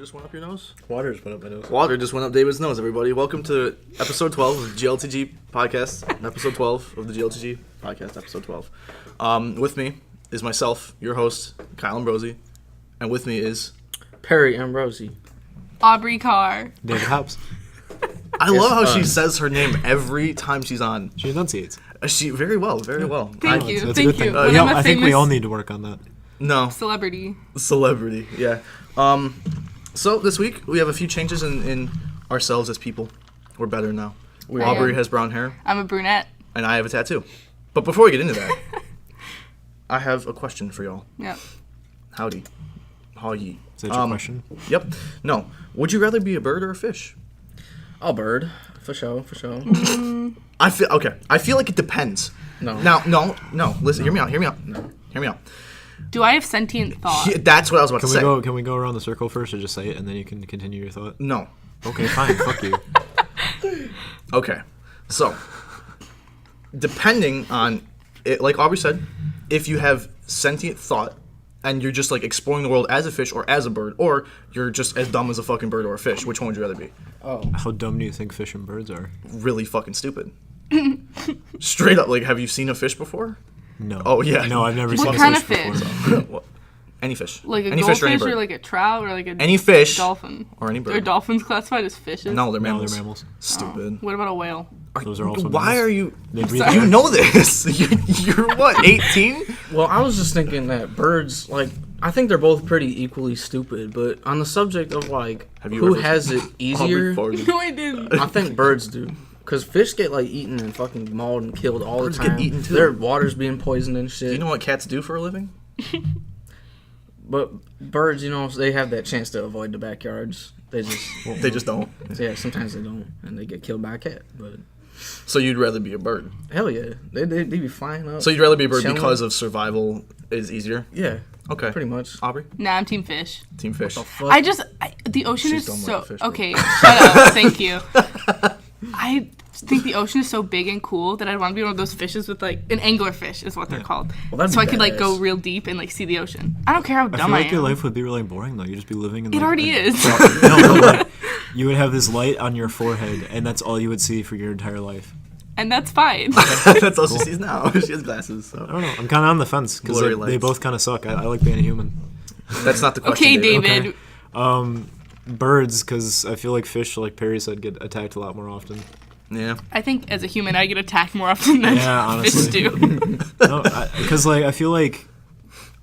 just went up your nose? Water just went up my nose. Water just went up David's nose, everybody. Welcome to episode 12 of the GLTG podcast. Episode 12 of the GLTG podcast, episode 12. With me is myself, your host, Kyle Ambrosi. And with me is... Perry Ambrosi. Aubrey Carr. David Hobbs. I love how she says her name every time she's on. She enunciates. She very well, very well. Thank you. That's Thank a good you. thing. I think we all need to work on that. No. Celebrity, yeah. So this week we have a few changes in ourselves as people. We're better now. Aubrey has brown hair. I'm a brunette. And I have a tattoo. But before we get into that, I have a question for y'all. Yep. Howdy. How ye? Is that your question? Yep. No. Would you rather be a bird or a fish? A bird, for sure. I feel like it depends. No. No. Listen, hear me out. No. Hear me out. Do I have sentient thought? Yeah, that's what I was about to say. Can we go around the circle first, or just say it and then you can continue your thought? No. Okay, fine. Fuck you. Okay. So, depending on it, like Aubrey said, if you have sentient thought and you're just like exploring the world as a fish or as a bird, or you're just as dumb as a fucking bird or a fish, which one would you rather be? Oh. How dumb do you think fish and birds are? Really fucking stupid. Straight up, like, have you seen a fish before? No. Oh, yeah. No, I've never seen What a kind fish of before. fish? What? Any fish. Like a any goldfish fish or any bird. or like a trout or like a Any fish dolphin? or any bird. Are dolphins classified as fishes? No, they're No, mammals. they're mammals. Stupid. What about a whale? Those are also Why mammals. are you... They breathe sorry. You air. know this. You're what, 18? Well, I was just thinking that birds, like, I think they're both pretty equally stupid, but on the subject of, like, who has it easier, No, I didn't. I think birds do. Because fish get, like, eaten and fucking mauled and killed all Birds the get time. eaten, too. Their water's being poisoned and shit. Do you know what cats do for a living? But birds, you know, they have that chance to avoid the backyards. They just don't. Yeah, sometimes they don't, and they get killed by a cat. But So you'd rather be a bird. hell yeah, they be flying up. So you'd rather be a bird chilling. because of survival is easier? Yeah, Okay. pretty much. Aubrey? Nah, I'm team fish. Team fish. Fuck. The ocean She's is dumb so... like a fish, bro. Okay, shut up. Thank you. I think the ocean is so big and cool that I'd want to be one of those fishes with, like, an anglerfish is what they're called. Well, that'd so be I could, like, go badass. real deep and, like, see the ocean. I don't care how I dumb feel like am. your life would be really boring, though. You'd just be living in It like, already is. No, like, you would have this light on your forehead, and that's all you would see for your entire life. And that's fine. That's all she sees now. She has glasses. So. I don't know. I'm kind of on the fence, because Blurry they lights. both kind of suck. I like being a human. That's not the question. Okay, David. Okay. Birds, because I feel like fish, like Perry said, get attacked a lot more often. Yeah. I think as a human, I get attacked more often than Yeah, fish honestly. do. No, because like I feel like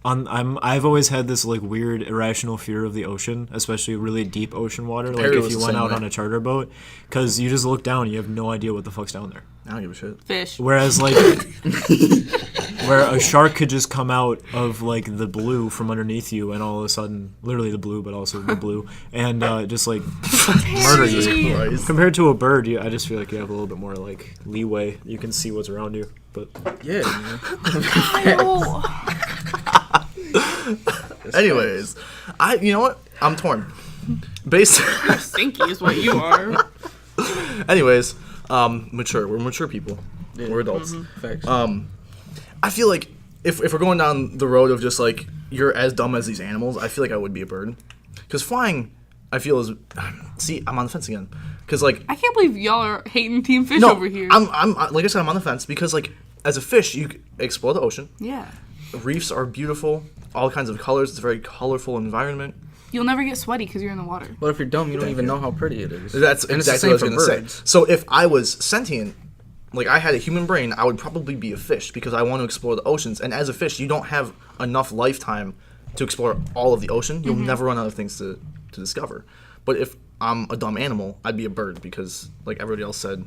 I've always had this like weird irrational fear of the ocean, especially really deep ocean water. Like Perry if was you the went same out way. on a charter boat, because you just look down, and you have no idea what the fuck's down there. I don't give a shit. Fish. Whereas like where a shark could just come out of like the blue from underneath you, and all of a sudden, literally the blue, but also the blue, and just like murder you. Christ. Compared to a bird, I just feel like you have a little bit more like leeway. You can see what's around you, but Yeah, man. Anyways, you know what? I'm torn. Stinky is what you are. Anyways, mature. We're mature people. Yeah. We're adults. Facts. I feel like if we're going down the road of just like you're as dumb as these animals, I feel like I would be a bird. Because flying, I feel is. See, I'm on the fence again. Because like. I can't believe y'all are hating Team Fish No, over here. I'm like I said, I'm on the fence because like as a fish, you explore the ocean. Yeah. Reefs are beautiful, all kinds of colors. It's a very colorful environment. You'll never get sweaty because you're in the water. But if you're dumb, you don't even know how pretty it is. That's and it's the exactly same what I for was gonna birds. say. So if I was sentient, like I had a human brain, I would probably be a fish because I want to explore the oceans. And as a fish, you don't have enough lifetime to explore all of the ocean. You'll never run out of things to discover. But if I'm a dumb animal, I'd be a bird because, like everybody else said,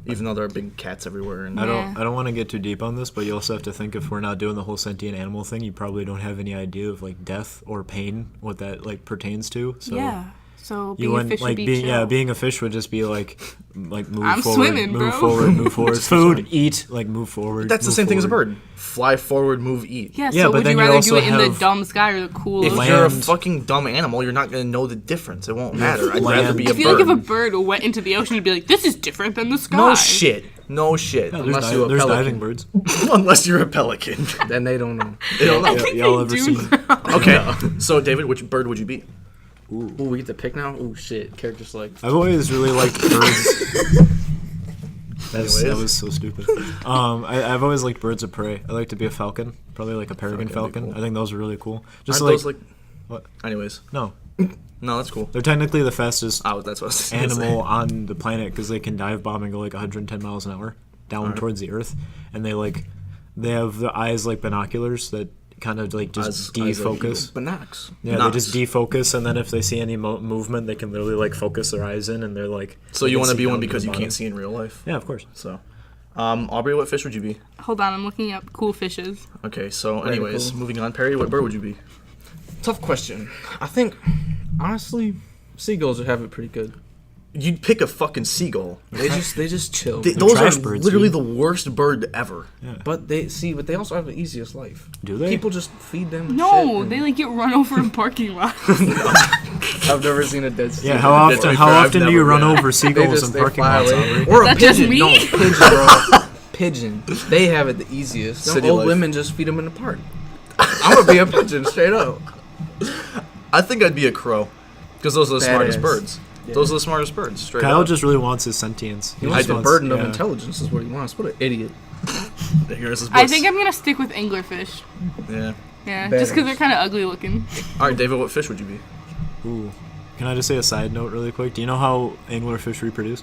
even though there are big cats everywhere. And I Yeah. don't want to get too deep on this, but you also have to think if we're not doing the whole sentient animal thing, you probably don't have any idea of like death or pain, what that like pertains to. So Yeah. So you being a wouldn't fish like would be being chill. being a fish would just be like move I'm forward, swimming, move bro. forward, move forward, food, eat, like move forward. that's the move same thing as a forward. bird. Fly forward, move, eat. Yeah, Yeah, so but would then you you rather do also it in the have- dumb sky or the cool If ocean? you're a Land. fucking dumb animal, you're not gonna know the difference. It won't matter. I'd rather Land. be a I feel bird. like if a bird went into the ocean, it'd be like, this is different than the sky. No shit. No shit. Yeah, Unless you're a there's pelican. diving birds. Unless you're a pelican. Then they don't know. They don't know. Y'all ever do seen? Okay. So David, which bird would you be? Ooh, we get to pick now? Ooh, shit. Character select. I've always really liked birds. That was so stupid. I've always liked birds of prey. I like to be a falcon, probably like a peregrine falcon. Cool. I think those are really cool. Just Aren't like, those what? Anyways, no, that's cool. They're technically the fastest that's what I was animal on the planet because they can dive bomb and go like 110 miles an hour down towards the earth, and they have the eyes like binoculars that kind of like just defocus. Binocs. Yeah, they just defocus, and then if they see any movement, they can literally like focus their eyes in, and they're like. So you want to be one because you can't see in real life? Yeah, of course. So, Aubrey, what fish would you be? Hold on, I'm looking up cool fishes. Okay, so anyways, moving on. Perry, what bird would you be? Tough question. I think, honestly, seagulls would have it pretty good. You'd pick a fucking seagull. They just chill. Those trash are birds, literally dude. the worst bird ever. Yeah. But they also have the easiest life. Do they? People just feed them. No, shit they like get run over in parking lots. I've never seen a dead seagull. Yeah, how often do you run over seagulls in parking lots? Or a that just pigeon. me? No, pigeon, bro. Pigeon. They have it the easiest. Some City old life. women just feed them in the park. I'm gonna be a pigeon straight up. I think I'd be a crow, because those are the smartest Badass. birds. Yeah. Those are the smartest birds. Straight Kyle up. just really wants his sentience. He wants just the burden of yeah. intelligence is what he wants. What an idiot. Here's his I bliss. think I'm gonna stick with anglerfish. Yeah. Yeah, Badass. just because they're kind of ugly looking. All right, David, what fish would you be? Ooh. Can I just say a side note really quick? Do you know how anglerfish reproduce?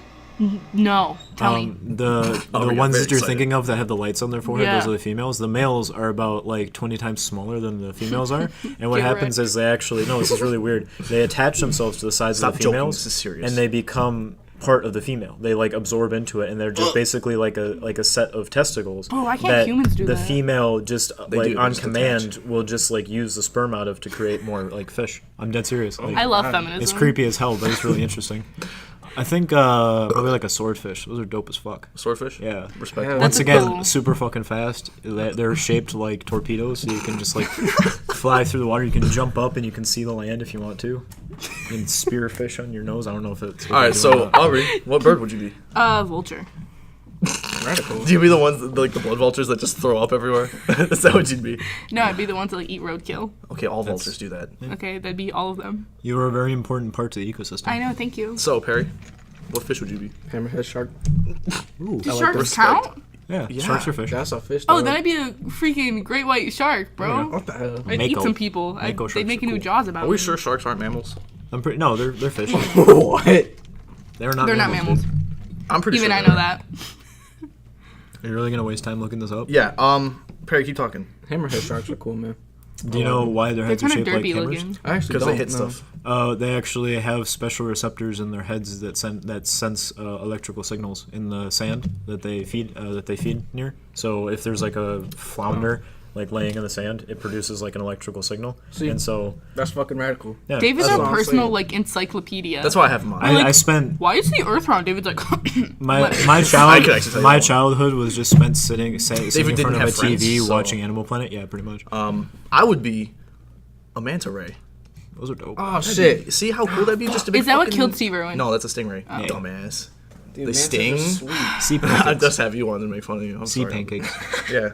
No, tell me. The Oh, we got ones very that you're excited. thinking of that have the lights on their forehead, Yeah. those are the females. The males are about like 20 times smaller than the females are. And what Get happens wrecked. is they actually, no, this is really weird. They attach themselves to the sides Stop of the joking, females, this is serious. and they become part of the female. They like absorb into it, and they're just basically like a set of testicles. Oh, why can't humans do the that? female just They like do, on just command attach. will just like use the sperm out of to create more like fish. I'm dead serious. Like, I love feminism. it's creepy as hell, but it's really interesting. I think probably like a swordfish. Those are dope as fuck. Swordfish? Yeah. Respect. Yeah, it. Once That's again, cool. super fucking fast. They're shaped like torpedoes, so you can just like fly through the water. You can jump up and you can see the land if you want to. You can spear fish on your nose. I don't know if it's. All right, so Aubrey, what bird would you be? Vulture. Radical. Do you be the ones that, like the blood vultures that just throw up everywhere? Is that what you'd be? No, I'd be the ones that like eat roadkill. Okay, all vultures do that. Okay, that'd be all of them. You are a very important part to the ecosystem. I know, thank you. So Perry, what fish would you be? Hammerhead shark. Ooh. Do like sharks respect. count? Yeah, Yeah. sharks are fish. That's a fish. Oh, dog. then I'd be a freaking great white shark, bro. What the hell? I'd eat Mako. some people. Mako They'd sharks make are a new cool. Jaws about Are we me. sure sharks aren't mammals? I'm pretty. No, they're fish. What? They're not. They're not mammals. dude. I'm pretty Even sure. I they know are. that. Are you really gonna waste time looking this up? Yeah. Perry, keep talking. Hammerhead sharks are cool, man. Do you know why their They're heads are kind of shaped like derpy hammers? looking. I actually Because don't they hit know. stuff. They actually have special receptors in their heads that sense electrical signals in the sand that they feed near. So if there's like a flounder like laying in the sand, it produces like an electrical signal. See, and so That's fucking radical. yeah, David's That's our what I'm personal saying. like encyclopedia. That's why I have them on. I spent Why is the Earth round? David's like, my I could actually tell you my more. childhood was just spent sitting in David front didn't of have a friends, TV so- watching Animal Planet. Yeah, pretty much. I would be a manta ray. Those are dope. Oh shit. See how cool that'd be? Just to be. is that what fucking- killed Steve Irwin? No, that's a stingray. Dumbass. Dude, They mantas are sting? sweet. Sea I pancakes. just have you on to make fun of you. I'm Sea sorry. pancakes. Yeah.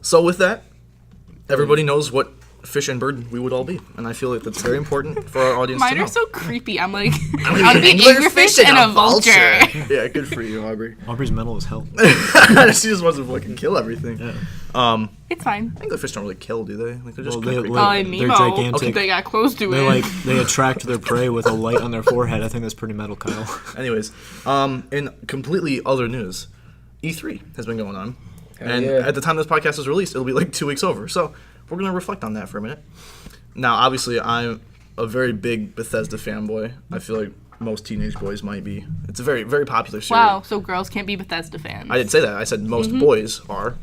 So with that, everybody knows what fish and bird we would all be, and I feel like that's very important for our audience to Mine know. are so creepy. I'm like, I'd be an Anglerfish anglerfish and a vulture. Yeah, good for you, Aubrey. Aubrey's mental as hell. She just wants to fucking kill everything. Yeah. It's fine. Anglerfish don't really kill, do they? Like they're just Well, kinda they- creepy. like- Nemo. they're gigantic. Okay, they got close to They it. they attract their prey with a light on their forehead. I think that's pretty metal, Kyle. Anyways, in completely other news, E3 has been going on, and yeah. at the time this podcast is released, it'll be like 2 weeks over. So we're gonna reflect on that for a minute. Now, obviously, I'm a very big Bethesda fanboy. I feel like most teenage boys might be. It's a very, very popular series. Wow, so girls can't be Bethesda fans. I didn't say that. I said most boys are.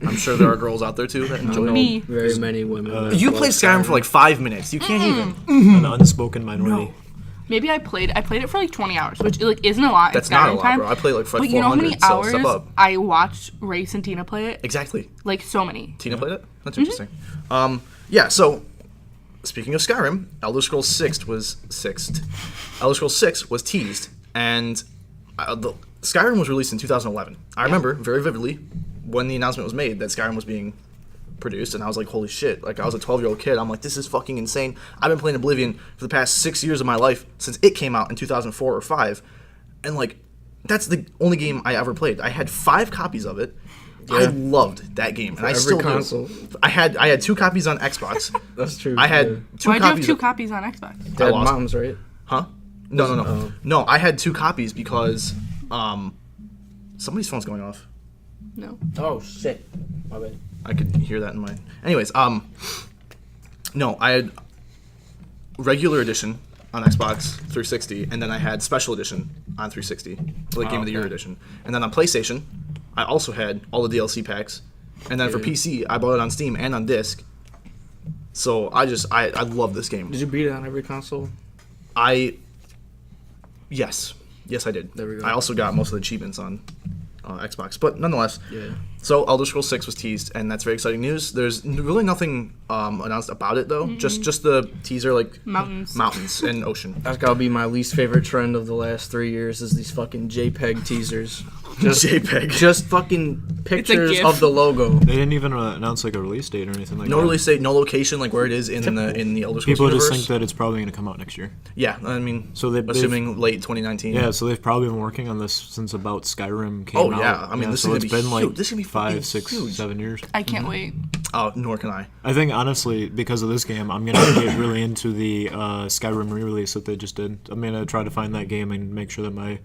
I'm sure there are girls out there too that enjoy it. Me. Very many women. You played Skyrim for like 5 minutes. You can't even. An unspoken minority. Maybe I played it for like 20 hours, which like isn't a lot. in That's not a Skyrim lot, time. bro. I played like for But like you know how 400. many So hours step up. I watched Race and Tina play it? Exactly. Like so many. Tina played it. That's interesting. Yeah. So, speaking of Skyrim, Elder Scrolls 6 was teased, and Skyrim was released in 2011. I remember very vividly when the announcement was made that Skyrim was being produced, and I was like, holy shit. Like, I was a 12-year-old kid. I'm like, this is fucking insane. I've been playing Oblivion for the past 6 years of my life since it came out in 2004 or 5. And, like, that's the only game I ever played. I had 5 copies of it. Yeah. I loved that game. And I still console. do. I had 2 copies on Xbox. That's true. I had 2 Why'd copies. you have 2 copies on Xbox? Dead Moms, right? Huh? No. No, I had 2 copies because somebody's phone's going off. No. Oh, shit. My bad. I could hear that in my... Anyways, no, I had regular edition on Xbox 360, and then I had special edition on 360, like Game of the Year edition. And then on PlayStation, I also had all the DLC packs. And then for PC, I bought it on Steam and on disc. So I love this game. Did you beat it on every console? Yes, I did. There we go. I also got most of the achievements on Xbox, but nonetheless. Yeah. So Elder Scrolls 6 was teased, and that's very exciting news. There's really nothing announced about it though. Mm-hmm. Just the teaser, like mountains and ocean. That's gotta be my least favorite trend of the last 3 years is these fucking JPEG teasers. Just fucking pictures of the logo. They didn't even announce like a release date or anything like that. No release date, no location, like where it is in the Elder Scrolls People universe. just think that it's probably going to come out next year. Yeah, I mean, so assuming late 2019. Yeah, so they've probably been working on this since about Skyrim came out. Oh yeah, I mean, this is gonna be been like this is gonna be 5, 6, huge. 7 years. I can't wait. Oh, nor can I. I think honestly, because of this game, I'm gonna get really into the Skyrim re-release that they just did. I'm gonna try to find that game and make sure that my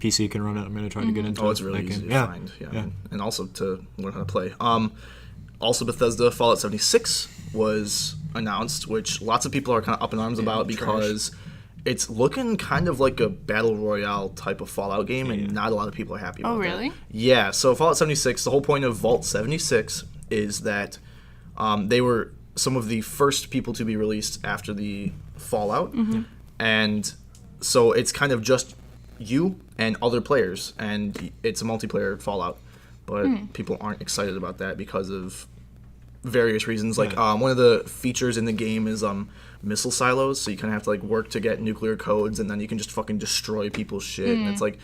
PC can run it. I'm gonna try to get into. Oh, it's really easy to find. Yeah, and also to learn how to play. Also, Bethesda Fallout 76 was announced, which lots of people are kind of up in arms about because it's looking kind of like a battle royale type of Fallout game, and not a lot of people are happy about Oh, really? that. Yeah, so Fallout 76, the whole point of Vault 76 is that they were some of the first people to be released after the Fallout, and so it's kind of just you and other players, and it's a multiplayer Fallout, but people aren't excited about that because of various reasons. Like one of the features in the game is missile silos, so you kind of have to like work to get nuclear codes, and then you can just fucking destroy people's shit. And it's like,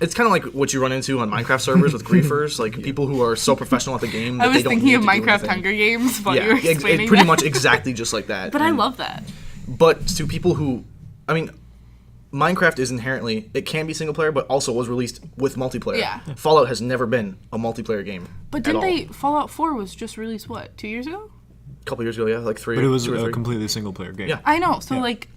it's kind of like what you run into on Minecraft servers with griefers, like people who are so professional at the game that I was they don't thinking need of to do Minecraft anything. Hunger Games while you were explaining pretty that. much exactly just like that. But I love that. But to people who, I mean, Minecraft is inherently, it can be single player, but also was released with multiplayer. Yeah. Fallout has never been a multiplayer game. But didn't they? Fallout 4 was just released, what, 2 years ago? A couple years ago, yeah, like 3. But it was 2 or 3. a completely single player game. Yeah. I know. So like,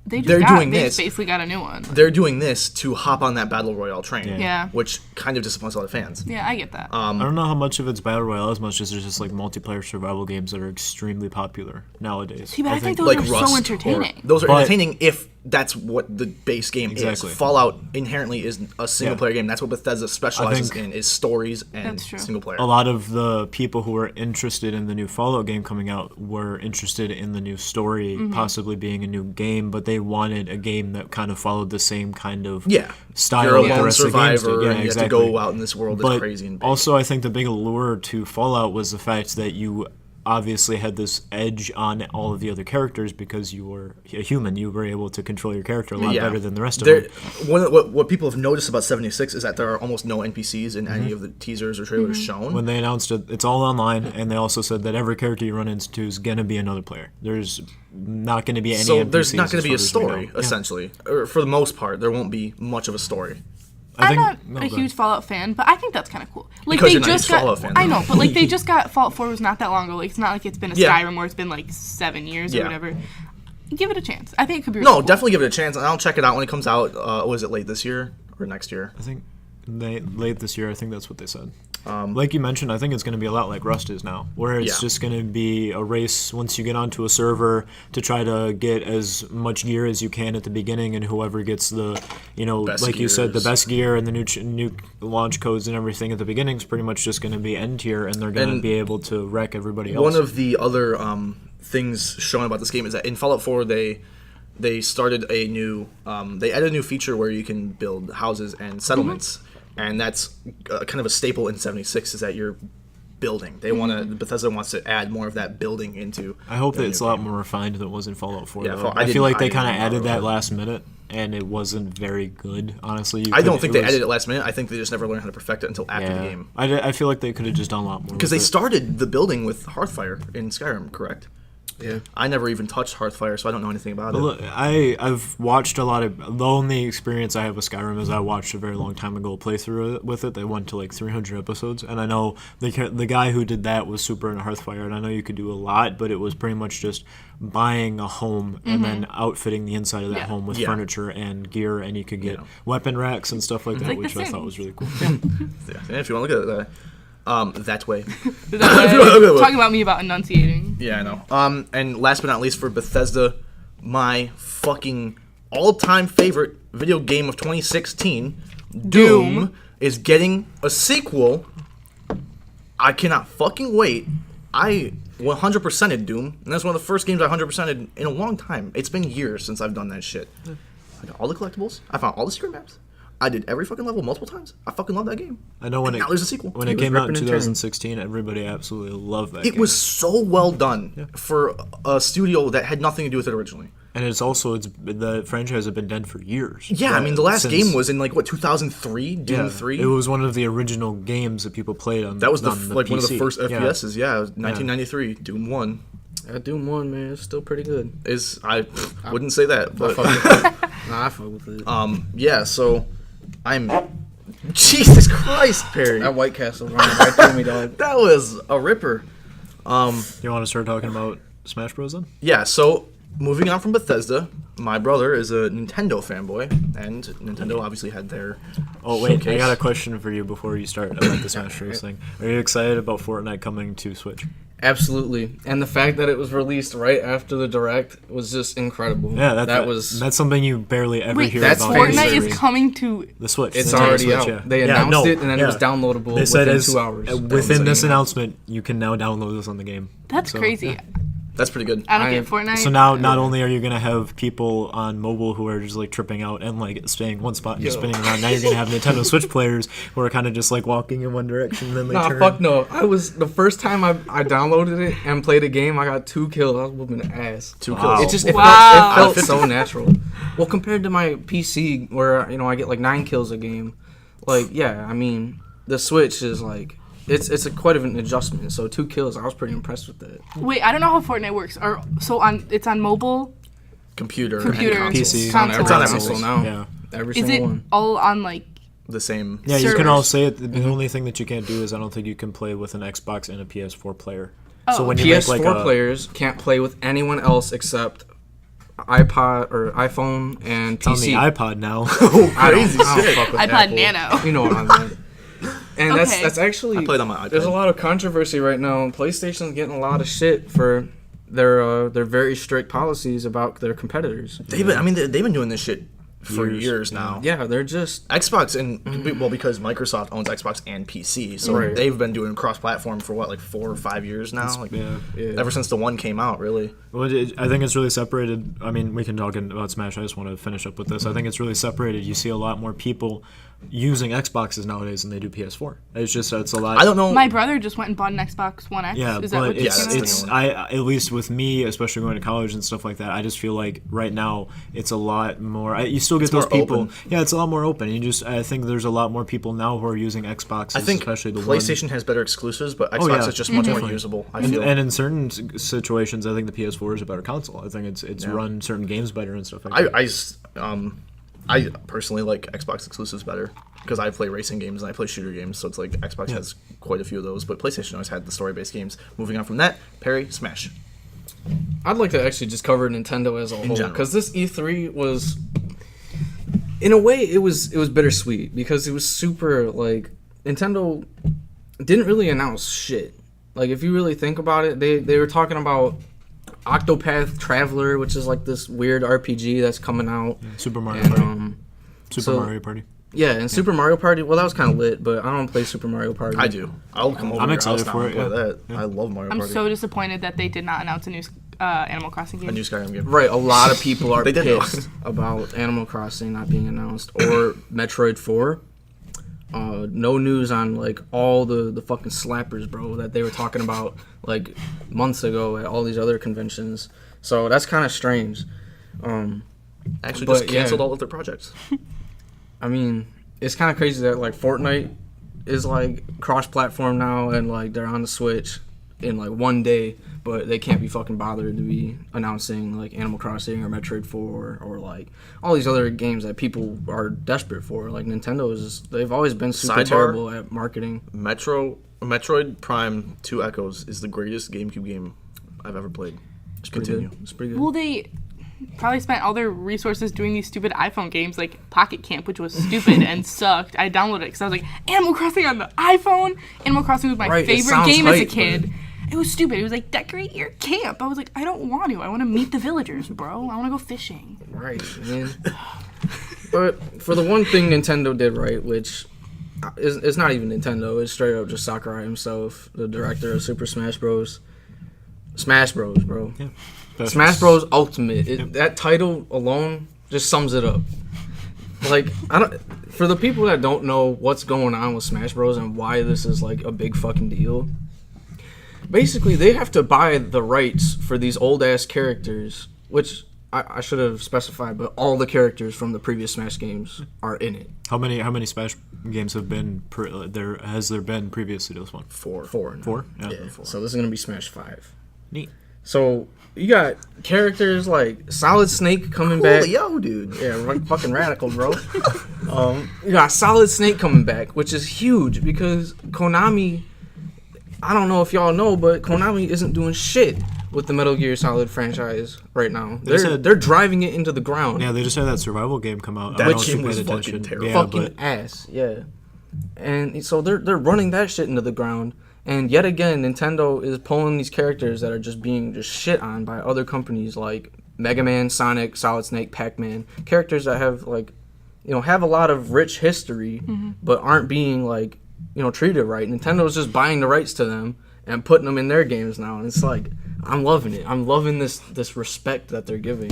they basically got a new one. They're doing this to hop on that battle royale train. Yeah. Which kind of disappoints a lot of fans. Yeah, I get that. I don't know how much of it's battle royale as much as there's just like multiplayer survival games that are extremely popular nowadays. See, but I think those like are Rust so entertaining. Those are entertaining if that's what the base game Exactly. is. Fallout inherently is a single player game. That's what Bethesda specializes in, is stories and That's true. single player. A lot of the people who were interested in the new Fallout game coming out were interested in the new story, possibly being a new game, but they wanted a game that kind of followed the same kind of style You're a that the lone rest of the games survivor, did. Yeah, and you exactly. have to go out in this world that's But crazy and big. also, I think the big allure to Fallout was the fact that you obviously had this edge on all of the other characters because you were a human. You were able to control your character a lot better than the rest of them. What people have noticed about 76 is that there are almost no NPCs in any of the teasers or trailers shown. When they announced it, it's all online, and they also said that every character you run into is going to be another player. There's not going to be any So NPCs there's not going to be a as far as we story, know. essentially. Or for the most part, there won't be much of a story. I'm not a huge Fallout fan, but I think that's kind of cool. Like Because they you're not a just got, Fallout fan, I though. know, but like they just got Fallout 4 was not that long ago. Like it's not like it's been a Yeah. Skyrim where it's been like 7 years or Yeah. whatever. Give it a chance. I think it could be. No, really cool. definitely give it a chance, and I'll check it out when it comes out. Was it late this year or next year? I think late this year, I think that's what they said. Like you mentioned, I think it's going to be a lot like Rust is now, where it's just going to be a race once you get onto a server to try to get as much gear as you can at the beginning, and whoever gets the, Best like you said, the gears. best gear and the new launch codes and everything at the beginning is pretty much just going to be end tier, and they're going to be able to wreck everybody else. One of the other things shown about this game is that in Fallout 4 they started a new they added a new feature where you can build houses and settlements, and that's kind of a staple in 76 is that you're building. They want to. Bethesda wants to add more of that building into. I hope that their it's a new lot game. more refined than it was in Fallout 4. Yeah, though. I I feel like they didn't- kind I of didn't added that know. last minute, and it wasn't very good. Honestly, I don't think they added it last minute. I think they just never learned how to perfect it until after the game. I feel like they could have just done a lot more. Because they with it. started the building with Hearthfire in Skyrim, correct? Yeah. I never even touched Hearthfire, so I don't know anything about But it. look, I've watched a lot of. The only experience I have with Skyrim is I watched a very long time ago a playthrough with it. They went to like 300 episodes, and I know the guy who did that was super into Hearthfire, and I know you could do a lot, but it was pretty much just buying a home and then outfitting the inside of that Yeah. home with Yeah. furniture and gear, and you could get Yeah. weapon racks and stuff like that, like The which I thought Sims. was really cool. Yeah, if you want to look at that. That way. Is that what- talking about me about enunciating. Yeah, I know. And last but not least for Bethesda, my fucking all-time favorite video game of 2016, Doom, is getting a sequel. I cannot fucking wait. I 100%ed Doom, and that's one of the first games I 100%ed in a long time. It's been years since I've done that shit. I got all the collectibles. I found all the secret maps. I did every fucking level multiple times. I fucking love that game. I know when And now there's a sequel. When He it was came out in ripping and tearing. 2016, everybody absolutely loved that. It game. was so well done for a studio that had nothing to do with it originally. And it's the franchise had been dead for years. Yeah, I mean, the last since- game was in, like, what, 2003? Doom 3? It was one of the original games that people played on. That was on one of the PC. first Yeah. FPSs, yeah. 1993, Doom 1. Doom 1, man, it's still pretty good. I wouldn't say that, but Nah, I fuck with it. yeah, so I'm... Jesus Christ, Perry. That White Castle running right through me, dog. That was a ripper. You want to start talking about Smash Bros. Then? Yeah, so moving on from Bethesda, my brother is a Nintendo fanboy, and Nintendo obviously had their Oh wait, I showcase. got a question for you before you start about the Smash Bros. Thing. Are you excited about Fortnite coming to Switch? Absolutely. And the fact that it was released right after the Direct was just incredible. Yeah, that's something you barely ever Wait, hear that's about. Fortnite fancy. is coming to. the Switch. It's the Nintendo already Switch, out. yeah. They Yeah, announced no, it, and then it was yeah. downloadable They said within as 2 hours. within this So, announcement, you can now download this on the game. That's So, crazy. yeah. That's pretty good. I don't get Fortnite. So now, not only are you gonna have people on mobile who are just like tripping out and like staying one spot and just spinning around, now you're gonna have Nintendo Switch players who are kind of just like walking in one direction and then they Nah, turn. fuck no. I was the first time I downloaded it and played a game. I got 2 kills. I was whooping the ass. 2 Wow. kills. It Wow. felt so natural. Well, compared to my PC, where I get like 9 kills a game. Like, yeah, I mean, the Switch is like it's quite of an adjustment. So 2 kills, I was pretty impressed with that. Wait, I don't know how Fortnite works. It's on mobile. Computer and Computer. console. PC. Console. It's on Every console console. now. Yeah. Every Is single it one. all on like? The same. Yeah, you can Servers. all say it. The only thing that you can't do is I don't think you can play with an Xbox and a PS4 player. So Oh. when you PS4 make like players can't play with anyone else except iPod or iPhone and on PC. the iPod now, I don't Crazy shit. fuck with iPod Apple. Nano. You know what I meant. And Okay. that's actually I played on my iPad. there's a lot of controversy right now. PlayStation's getting a lot of shit for their very strict policies about their competitors. They've been doing this shit for years now. Yeah, they're just Xbox and well, because Microsoft owns Xbox and PC, so Right. they've been doing cross-platform for what, like 4 or 5 years now. Like, yeah. ever since the one came out, really. Well, I think it's really separated. I mean, we can talk about Smash. I just want to finish up with this. I think it's really separated. You see a lot more people using Xboxes nowadays than they do PS4. It's a lot. I don't know. My brother just went and bought an Xbox One X. Yeah, Is that but what you're Yeah, saying? that's the at least with me, especially going to college and stuff like that, I just feel like right now it's a lot more. You still get those more people. open. Yeah, it's a lot more open. I think there's a lot more people now who are using Xboxes. I think especially the PlayStation has better exclusives, but Xbox Oh, yeah. is just much more Definitely. usable. I And, feel. and in certain situations, I think the PS4 is a better console. I think it's run certain games better and stuff like that. I personally like Xbox exclusives better because I play racing games and I play shooter games, so it's like Xbox has quite a few of those, but PlayStation always had the story-based games. Moving on from that, Perry, Smash. I'd like to actually just cover Nintendo as a whole general. because this E3 was, in a way, it was bittersweet because it was super like Nintendo didn't really announce shit. Like if you really think about it, they were talking about Octopath Traveler, which is like this weird RPG that's coming out. Super Mario And, Party. Super so- Mario Party. Yeah, and Super Mario Party. Well, that was kind of lit, but I don't play Super Mario Party. I do. I'll come over I'm to your excited house now for and it, play yeah. that. I love Mario I'm Party. so disappointed that they did not announce a new Animal Crossing game. A new Skyrim game. Right, a lot of people are They did know. pissed about Animal Crossing not being announced or Metroid 4. No news on like all the fucking slappers, bro, that they were talking about like months ago at all these other conventions. So that's kind of strange. Actually, But, just canceled yeah. all of their projects. I mean, it's kind of crazy that like Fortnite is like cross-platform now, and like they're on the Switch in like one day, but they can't be fucking bothered to be announcing like Animal Crossing or Metroid 4 or like all these other games that people are desperate for. Like they've always been super Sidebar? terrible at marketing. Metroid Prime 2 Echoes is the greatest GameCube game I've ever played. It's pretty Continue. good. It's pretty good. Well, they probably spent all their resources doing these stupid iPhone games like Pocket Camp, which was stupid and sucked. I downloaded it because I was like, Animal Crossing on the iPhone? Animal Crossing was my Right, it favorite sounds game as a hype, kid. It was stupid. It was like, decorate your camp. I was like, I don't want to. I want to meet the villagers, bro. I want to go fishing. Right, man. But for the one thing Nintendo did right, which it's not even Nintendo, it's straight up just Sakurai himself, the director of Super Smash Bros. Smash Bros, bro. Yeah. Smash Bros. Ultimate. That title alone just sums it up. Like, for the people that don't know what's going on with Smash Bros. And why this is like a big fucking deal, basically they have to buy the rights for these old ass characters, which I should have specified, but all the characters from the previous Smash games are in it. How many Smash games have been has there been previously to this one? Four. Four. Now. Four? Yeah. So this is gonna be Smash 5. Neat. So you got characters like Solid Snake coming back. Yo, dude. Yeah, fucking radical, bro. You got Solid Snake coming back, which is huge because Konami, I don't know if y'all know, but Konami isn't doing shit with the Metal Gear Solid franchise right now. They're driving it into the ground. Yeah, they just had that survival game come out. That I don't know if game you was paid fucking attention. terrible. Yeah, Fucking but ass, yeah. And so they're running that shit into the ground. And yet again, Nintendo is pulling these characters that are just being shit on by other companies like Mega Man, Sonic, Solid Snake, Pac-Man. Characters that have have a lot of rich history, but aren't being treated right. Nintendo's just buying the rights to them and putting them in their games now. And it's like, I'm loving it. I'm loving this respect that they're giving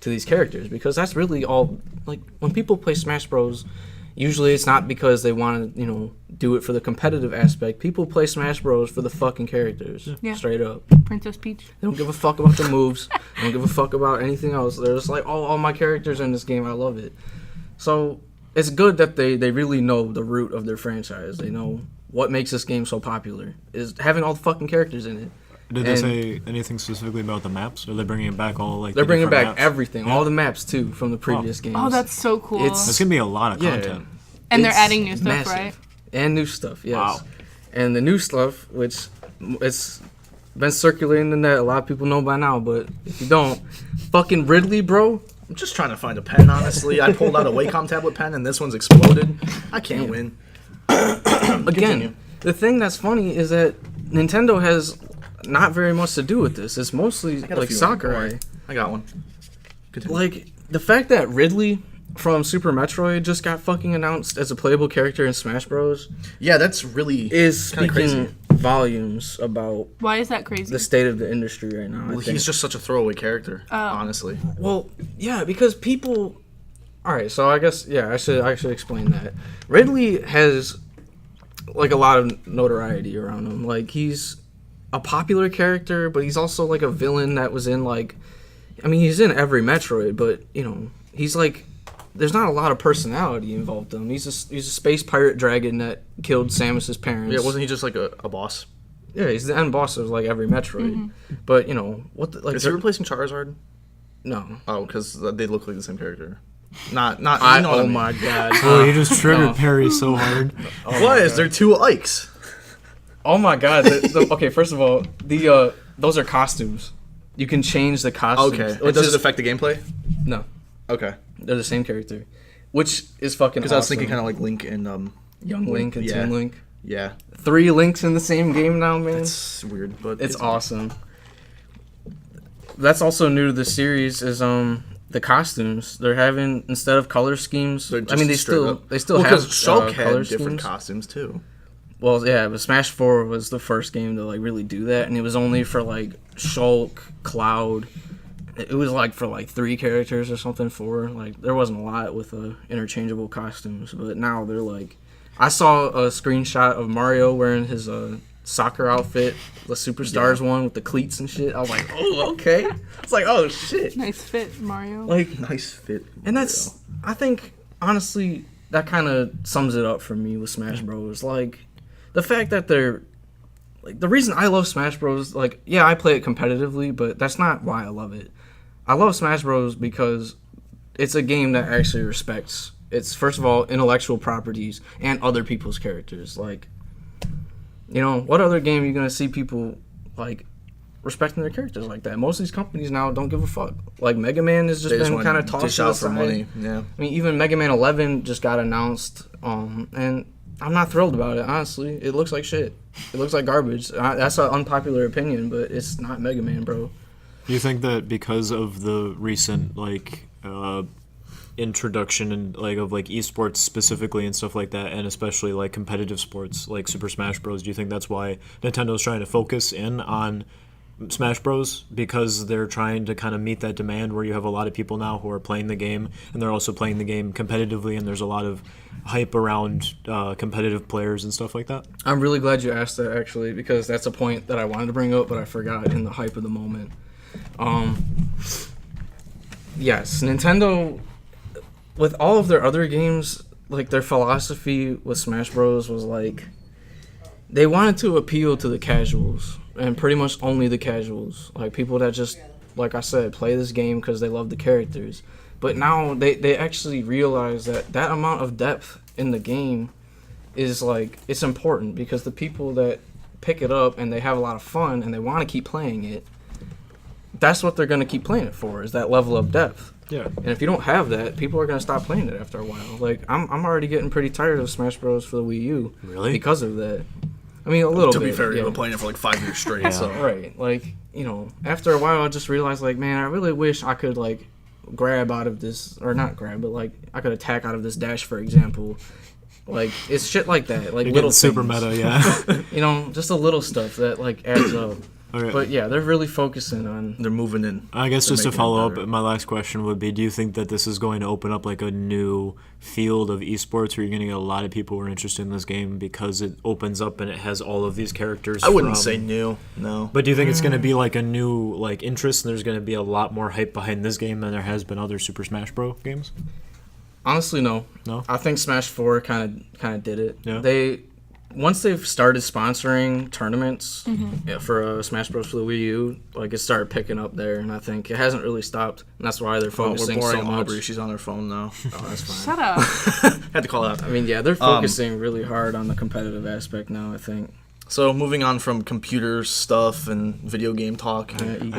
to these characters, because that's really all. Like, when people play Smash Bros., usually it's not because they want to, do it for the competitive aspect. People play Smash Bros. For the fucking characters. Yeah. Straight up. Princess Peach. They don't give a fuck about the moves. They don't give a fuck about anything else. They're just like, all my characters in this game, I love it. So it's good that they really know the root of their franchise. They know what makes this game so popular is having all the fucking characters in it. did they say anything specifically about the maps? Or are they bringing back all like? They're bringing back maps? everything, all the maps too from the previous games. Oh, that's so cool. It's gonna be a lot of Yeah. content. And they're It's adding new stuff, massive. right? And new stuff, yes. Wow. And the new stuff, which it's been circulating the net, a lot of people know by now, but if you don't, fucking Ridley, bro. I'm just trying to find a pen, honestly. I pulled out a Wacom tablet pen, and this one's exploded. I can't win. Again, Continue. the thing that's funny is that Nintendo has not very much to do with this. It's mostly got a like few, Sakurai. I got one. Continue. Like, the fact that Ridley from Super Metroid just got fucking announced as a playable character in Smash Bros. Yeah, that's really is kinda speaking crazy. volumes about Why is that crazy? the state of the industry right now. Well, he's just such a throwaway character, honestly. Well, yeah, because people. All right, so I guess I should explain that. Ridley has like a lot of notoriety around him. Like, he's a popular character, but he's also like a villain that was in he's in every Metroid, but he's like, there's not a lot of personality involved in him. He's a space pirate dragon that killed Samus's parents. Yeah, wasn't he just like a boss? Yeah, he's the end boss of like every Metroid. But Is he replacing Charizard? no. Oh, because they look like the same character. Not. You know what I Oh mean. my god. Oh, you just triggered Perry so hard. Why is there two Ikes? Oh my god. Okay, first of all, those are costumes. You can change the costumes. Okay. Which Does is- it affect the gameplay? No, Okay. they're the same character, which is fucking. Because I was thinking kind of like Link and Young Link and yeah. Toon Link. Yeah, 3 Links in the same game now, man. it's weird, but It's awesome. That's also new to the series is the costumes. They're having, instead of color schemes. They're I mean, they just straight still up. they still Well, have 'cause Shulk color had different schemes. costumes too. Well, yeah, but Smash 4 was the first game to like really do that, and it was only for like Shulk, Cloud. It was like for like 3 characters or something. 4. Like, there wasn't a lot with interchangeable costumes, but now they're like I saw a screenshot of Mario wearing his soccer outfit, the Superstars one with the cleats and shit. I was like, oh, okay. It's like, oh, shit. Nice fit, Mario. Like, Nice fit. and that's, I think, honestly, that kind of sums it up for me with Smash Bros. Like, the fact that they're, like, the reason I love Smash Bros, like, yeah, I play it competitively, but that's not why I love it. I love Smash Bros because it's a game that actually respects its, first of all, intellectual properties and other people's characters. Like, you know, what other game are you going to see people, like, respecting their characters like that? Most of these companies now don't give a fuck. Like, Mega Man has just been kind of tossed dish to the out for side. money. Yeah. I mean, even Mega Man 11 just got announced, and I'm not thrilled about it, honestly. It looks like shit. It looks like garbage. That's an unpopular opinion, but it's not Mega Man, bro. Do you think that because of the recent like introduction and like of like esports specifically and stuff like that, and especially like competitive sports like Super Smash Bros, do you think that's why Nintendo's trying to focus in on Smash Bros, because they're trying to kind of meet that demand where you have a lot of people now who are playing the game and they're also playing the game competitively, and there's a lot of hype around competitive players and stuff like that? I'm really glad you asked that, actually, because that's a point that I wanted to bring up, but I forgot in the hype of the moment. Yes, Nintendo, with all of their other games, like, their philosophy with Smash Bros was like, they wanted to appeal to the casuals, and pretty much only the casuals, like people that just, like I said, play this game because they love the characters. But now they actually realize that that amount of depth in the game is like, it's important, because the people that pick it up and they have a lot of fun and they want to keep playing it, that's what they're going to keep playing it for, is that level of depth. Yeah. And if you don't have that, people are going to stop playing it after a while. Like, I'm already getting pretty tired of Smash Bros. For the Wii U. Really? Because of that. I mean, a little bit. To be fair, yeah. you've been playing it for like 5 years straight. So Right. Like, you know, after a while, I just realized, like, man, I really wish I could, like, grab out of this, or not grab, but, like, I could attack out of this dash, for example. Like, it's shit like that. Like, You're little getting super things. meta, yeah. You know, just a little stuff that, like, adds up. Okay. But, yeah, they're really focusing on... they're moving in. I guess They're just to making it follow up, better. my last question would be, do you think that this is going to open up like a new field of esports where you're going to get a lot of people who are interested in this game because it opens up and it has all of these characters? I wouldn't from- say new. No. But do you think it's going to be like a new like interest, and there's going to be a lot more hype behind this game than there has been other Super Smash Bros. Games? Honestly, no. No? I think Smash 4 kind of did it. Yeah. Once they've started sponsoring tournaments for Smash Bros. For the Wii U, like, it started picking up there, and I think it hasn't really stopped, and that's why they're Oh, we're focusing boring so much. Aubrey. She's on her phone now. Oh, that's fine. Shut up. Had to call out. I mean, yeah, they're focusing really hard on the competitive aspect now, I think. So moving on from computer stuff and video game talk, E3.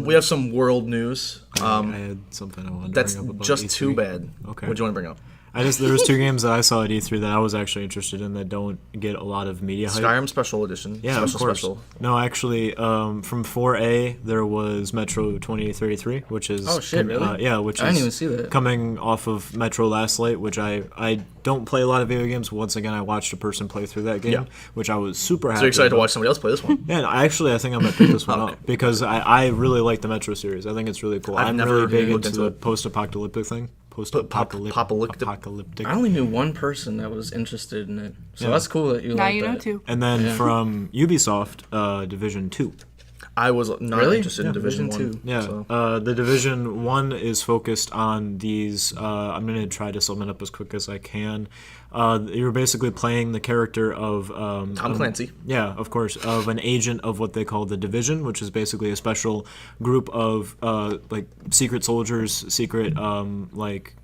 we have some world news. I had something I wanted to That's bring up about just E3. too bad. Okay. What do you want to bring up? There was two games that I saw at E3 that I was actually interested in that don't get a lot of media hype. Skyrim Special Edition. Yeah, special, of course. Special. No, actually, from 4A there was Metro 2033, which is Oh, shit, really? yeah, which I is didn't even see that. coming off of Metro Last Light, which I don't play a lot of video games. Once again, I watched a person play through that game, Yeah. which I was super happy. So you're excited to about. watch somebody else play this one? Yeah, I think I'm gonna pick this one Okay. up because I really like the Metro series. I think it's really cool. I've I'm never really big looked into into the it. post-apocalyptic thing. Apocalyptic. I only knew one person that was interested in it, so Yeah. that's cool that you Now like you know that. too. And then Yeah. from Ubisoft, Division 2. I was not Really? interested in Yeah, Division Division 1. two. Yeah, So. the Division 1 is focused on these. I'm going to try to sum it up as quick as I can. You're basically playing the character of Tom Clancy. Yeah, of course, of an agent of what they call the Division, which is basically a special group of like secret soldiers, secret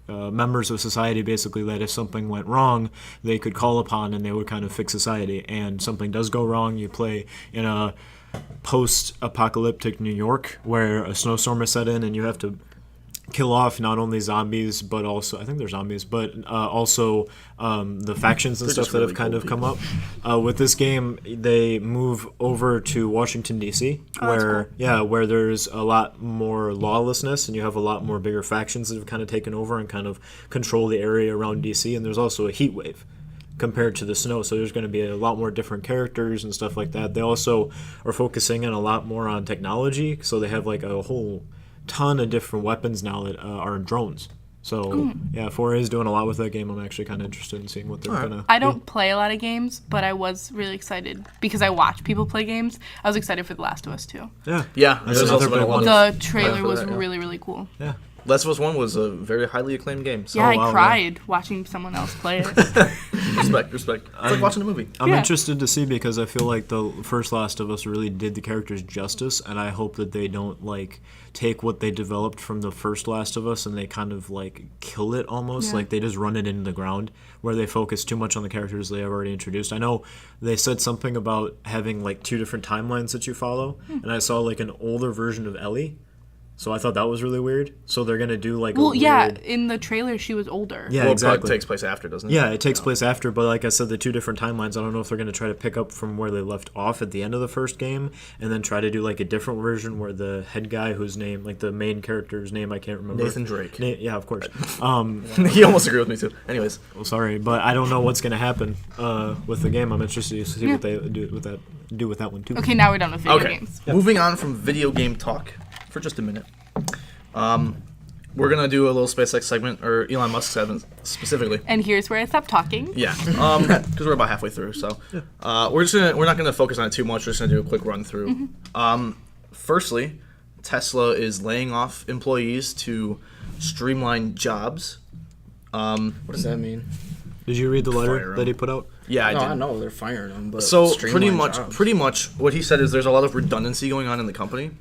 members of society, basically, that if something went wrong, they could call upon and they would kind of fix society. And something does go wrong, you play in a post-apocalyptic New York where a snowstorm is set in and you have to kill off not only zombies but also I think they're zombies but also the factions and They're stuff just that really have kind cool of come up with this game. They move over to Washington DC where there's a lot more lawlessness and you have a lot more bigger factions that have kind of taken over and kind of control the area around DC, and there's also a heat wave compared to the snow, so there's going to be a lot more different characters and stuff like that. They also are focusing in a lot more on technology, so they have like a whole ton of different weapons now that are drones. So yeah, 4A is doing a lot with that game. I'm actually kind of interested in seeing what they're gonna. I don't play a lot of games, but I was really excited because I watch people play games. I was excited for The Last of Us 2. Yeah, Yeah, That's there's another also been a big lot one. of The trailer for was that, yeah. really, really cool. yeah. Last of Us 1 was a very highly acclaimed game. So Yeah, wow, I yeah. cried watching someone else play it. respect. It's like watching a movie. I'm Yeah. interested to see because I feel like the first Last of Us really did the characters justice, and I hope that they don't like take what they developed from the first Last of Us and they kind of like kill it almost, Yeah. like they just run it into the ground where they focus too much on the characters they have already introduced. I know they said something about having like 2 different timelines that you follow, and I saw like an older version of Ellie. So I thought that was really weird. So they're gonna do like Well, a yeah, weird... in the trailer she was older. Yeah, Well, exactly. it probably takes place after, doesn't it? Yeah, it takes place after, but like I said, the 2 different timelines, I don't know if they're going to try to pick up from where they left off at the end of the first game and then try to do like a different version where the head guy whose name, like the main character's name, I can't remember. Nathan Drake. Yeah, of course. He almost agreed with me too. Anyways, Well, sorry, but I don't know what's going to happen with the game. I'm interested to see what they do with that one too. Okay, now we're done with video okay. games. Moving on from video game talk for just a minute. We're gonna do a little SpaceX segment, or Elon Musk segment specifically. And here's where I stop talking. Yeah, because we're about halfway through, so we're not gonna focus on it too much. We're just gonna do a quick run through. Firstly, Tesla is laying off employees to streamline jobs. What does that mean? Did you read the Fire letter 'em. that he put out? Yeah, I No, did. I know they're firing them, but So streamline pretty jobs. much, what he said is there's a lot of redundancy going on in the company,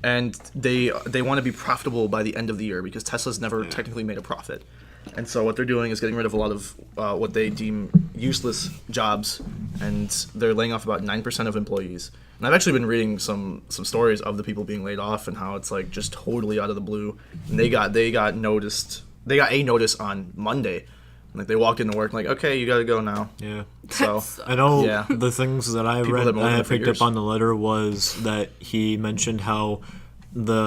and they want to be profitable by the end of the year because Tesla's never technically made a profit, and so what they're doing is getting rid of a lot of what they deem useless jobs, and they're laying off about 9% of employees. And I've actually been reading some stories of the people being laid off and how it's like just totally out of the blue. And they got a notice on Monday. Like they walked into work like, okay, you got to go now. Yeah. So I know Yeah. the things that I People read that have been that I working for picked years. up on the letter was that he mentioned how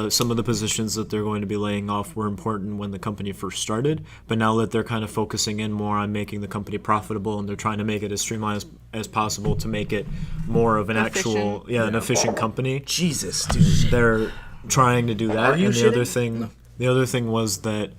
some of the positions that they're going to be laying off were important when the company first started, but now that they're kind of focusing in more on making the company profitable and they're trying to make it as streamlined as possible to make it more of an actual an efficient company. Jesus, dude. They're trying to do that. Are you And shitting? the other thing was that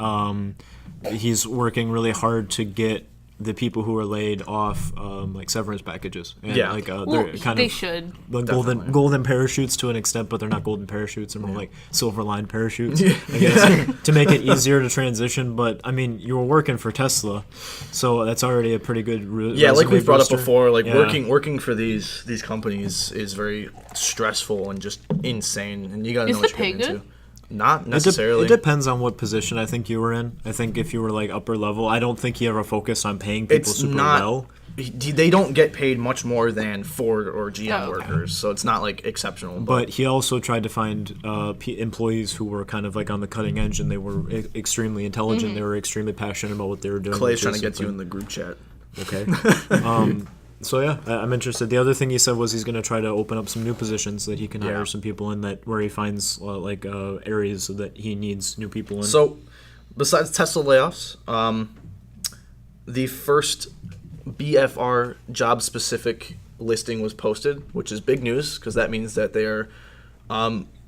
he's working really hard to get the people who are laid off like severance packages. And Yeah. like Well, they're kind they of should. the Definitely. golden parachutes to an extent, but they're not golden parachutes. They're more like silver lined parachutes, I guess, to make it easier to transition. But I mean, you were working for Tesla, so that's already a pretty good Yeah, like resume we've brought up booster. before, like Yeah. working for these companies is very stressful and just insane, and you gotta Is know what the you're pay getting good? into. Not It necessarily. depends on what position I think you were in. I think if you were like upper level, I don't think he ever focused on paying people It's super not. well. They don't get paid much more than Ford or GM Oh, okay. workers, so it's not like exceptional. But he also tried to find employees who were kind of like on the cutting edge, and they were extremely intelligent. They were extremely passionate about what they were doing. Clay's which trying to is get you something- in the group chat. Okay. So yeah, I'm interested. The other thing he said was he's going to try to open up some new positions that he can Yeah. hire some people in that where he finds areas that he needs new people in. So, besides Tesla layoffs, the first BFR job-specific listing was posted, which is big news because that means that they are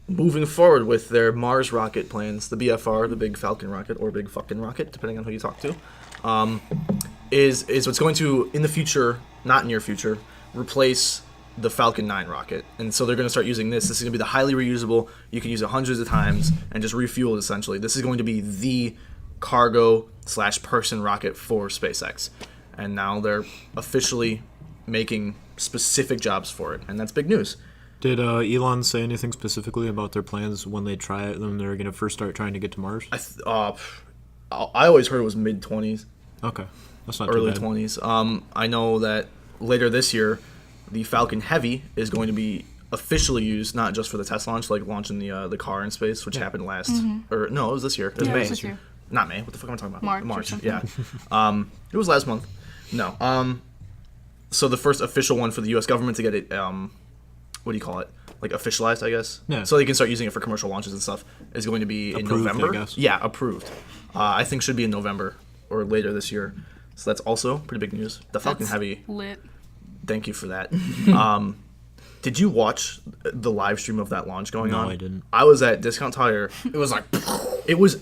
moving forward with their Mars rocket plans. The BFR, the Big Falcon rocket, or Big Fucking rocket, depending on who you talk to, is what's going to, in the future, not near future, replace the Falcon 9 rocket. And so they're going to start using this. This is going to be the highly reusable. You can use it hundreds of times and just refuel it essentially. This is going to be the cargo/person rocket for SpaceX. And now they're officially making specific jobs for it. And that's big news. Did Elon say anything specifically about their plans when they try it? When they're going to first start trying to get to Mars? I always heard it was mid-20s. Okay, that's not Early too bad. 20s. I know that later this year, the Falcon Heavy is going to be officially used not just for the test launch, like launching the car in space, which happened last, or no, it was this year. It was Yeah, it May. was this year. Not May. What the fuck am I talking about? March or something. Yeah. It was last month. No. So the first official one for the U.S. government to get it, what do you call it? Like officialized, I guess. Yeah. So they can start using it for commercial launches and stuff. Is going to be in Approved, I November. guess. Yeah, approved. I think should be in November or later this year. So that's also pretty big news. The Falcon That's Heavy. lit. Thank you for that. Did you watch the live stream of that launch going on? No, I didn't. I was at Discount Tire. It was like It was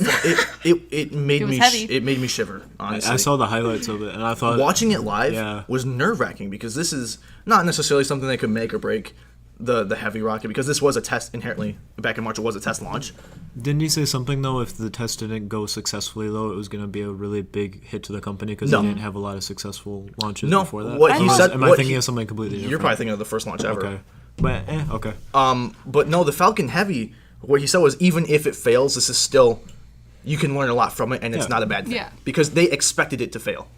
it made It was me heavy. it made me shiver. Honestly, I saw the highlights of it, and I thought watching it live Yeah. was nerve wracking because this is not necessarily something that could make or break the heavy rocket, because this was a test inherently back in March. It was a test launch. Didn't he say something though? If the test didn't go successfully, though, it was going to be a really big hit to the company because No. they didn't have a lot of successful launches No, before that. what he Am said- Am I what thinking he- of something completely different? You're probably thinking of the first launch ever. Okay, but okay. But no, the Falcon Heavy, what he said was, even if it fails, this is still, you can learn a lot from it, and it's Yeah. not a bad thing. Yeah. Because they expected it to fail.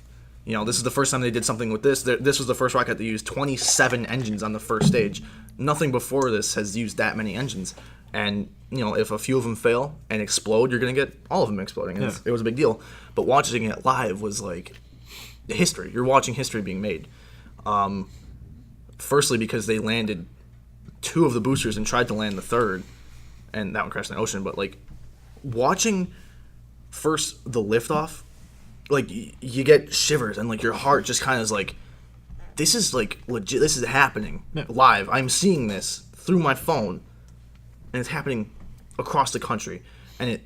You know, this is the first time they did something with this. This was the first rocket that used 27 engines on the first stage. Nothing before this has used that many engines. And, you know, if a few of them fail and explode, you're going to get all of them exploding. And Yeah. it was a big deal. But watching it live was like history. You're watching history being made. Firstly, because they landed 2 of the boosters and tried to land the 3rd, and that one crashed in the ocean. But, like, watching first the liftoff, like, you get shivers, and, like, your heart just kind of is like, this is, like, legit. This is happening live. I'm seeing this through my phone, and it's happening across the country. And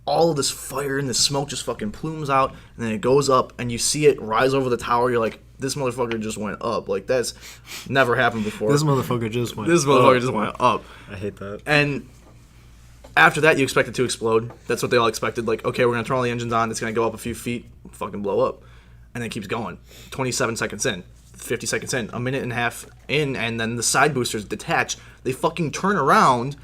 all of this fire and this smoke just fucking plumes out, and then it goes up, and you see it rise over the tower. You're like, this motherfucker just went up. Like, that's never happened before. This motherfucker just went. This motherfucker just went up. I hate that. And after that, you expect it to explode. That's what they all expected. Like, okay, we're going to turn all the engines on. It's going to go up a few feet, fucking blow up. And then it keeps going. 27 seconds in, 50 seconds in, a minute and a half in, and then the side boosters detach. They fucking turn around,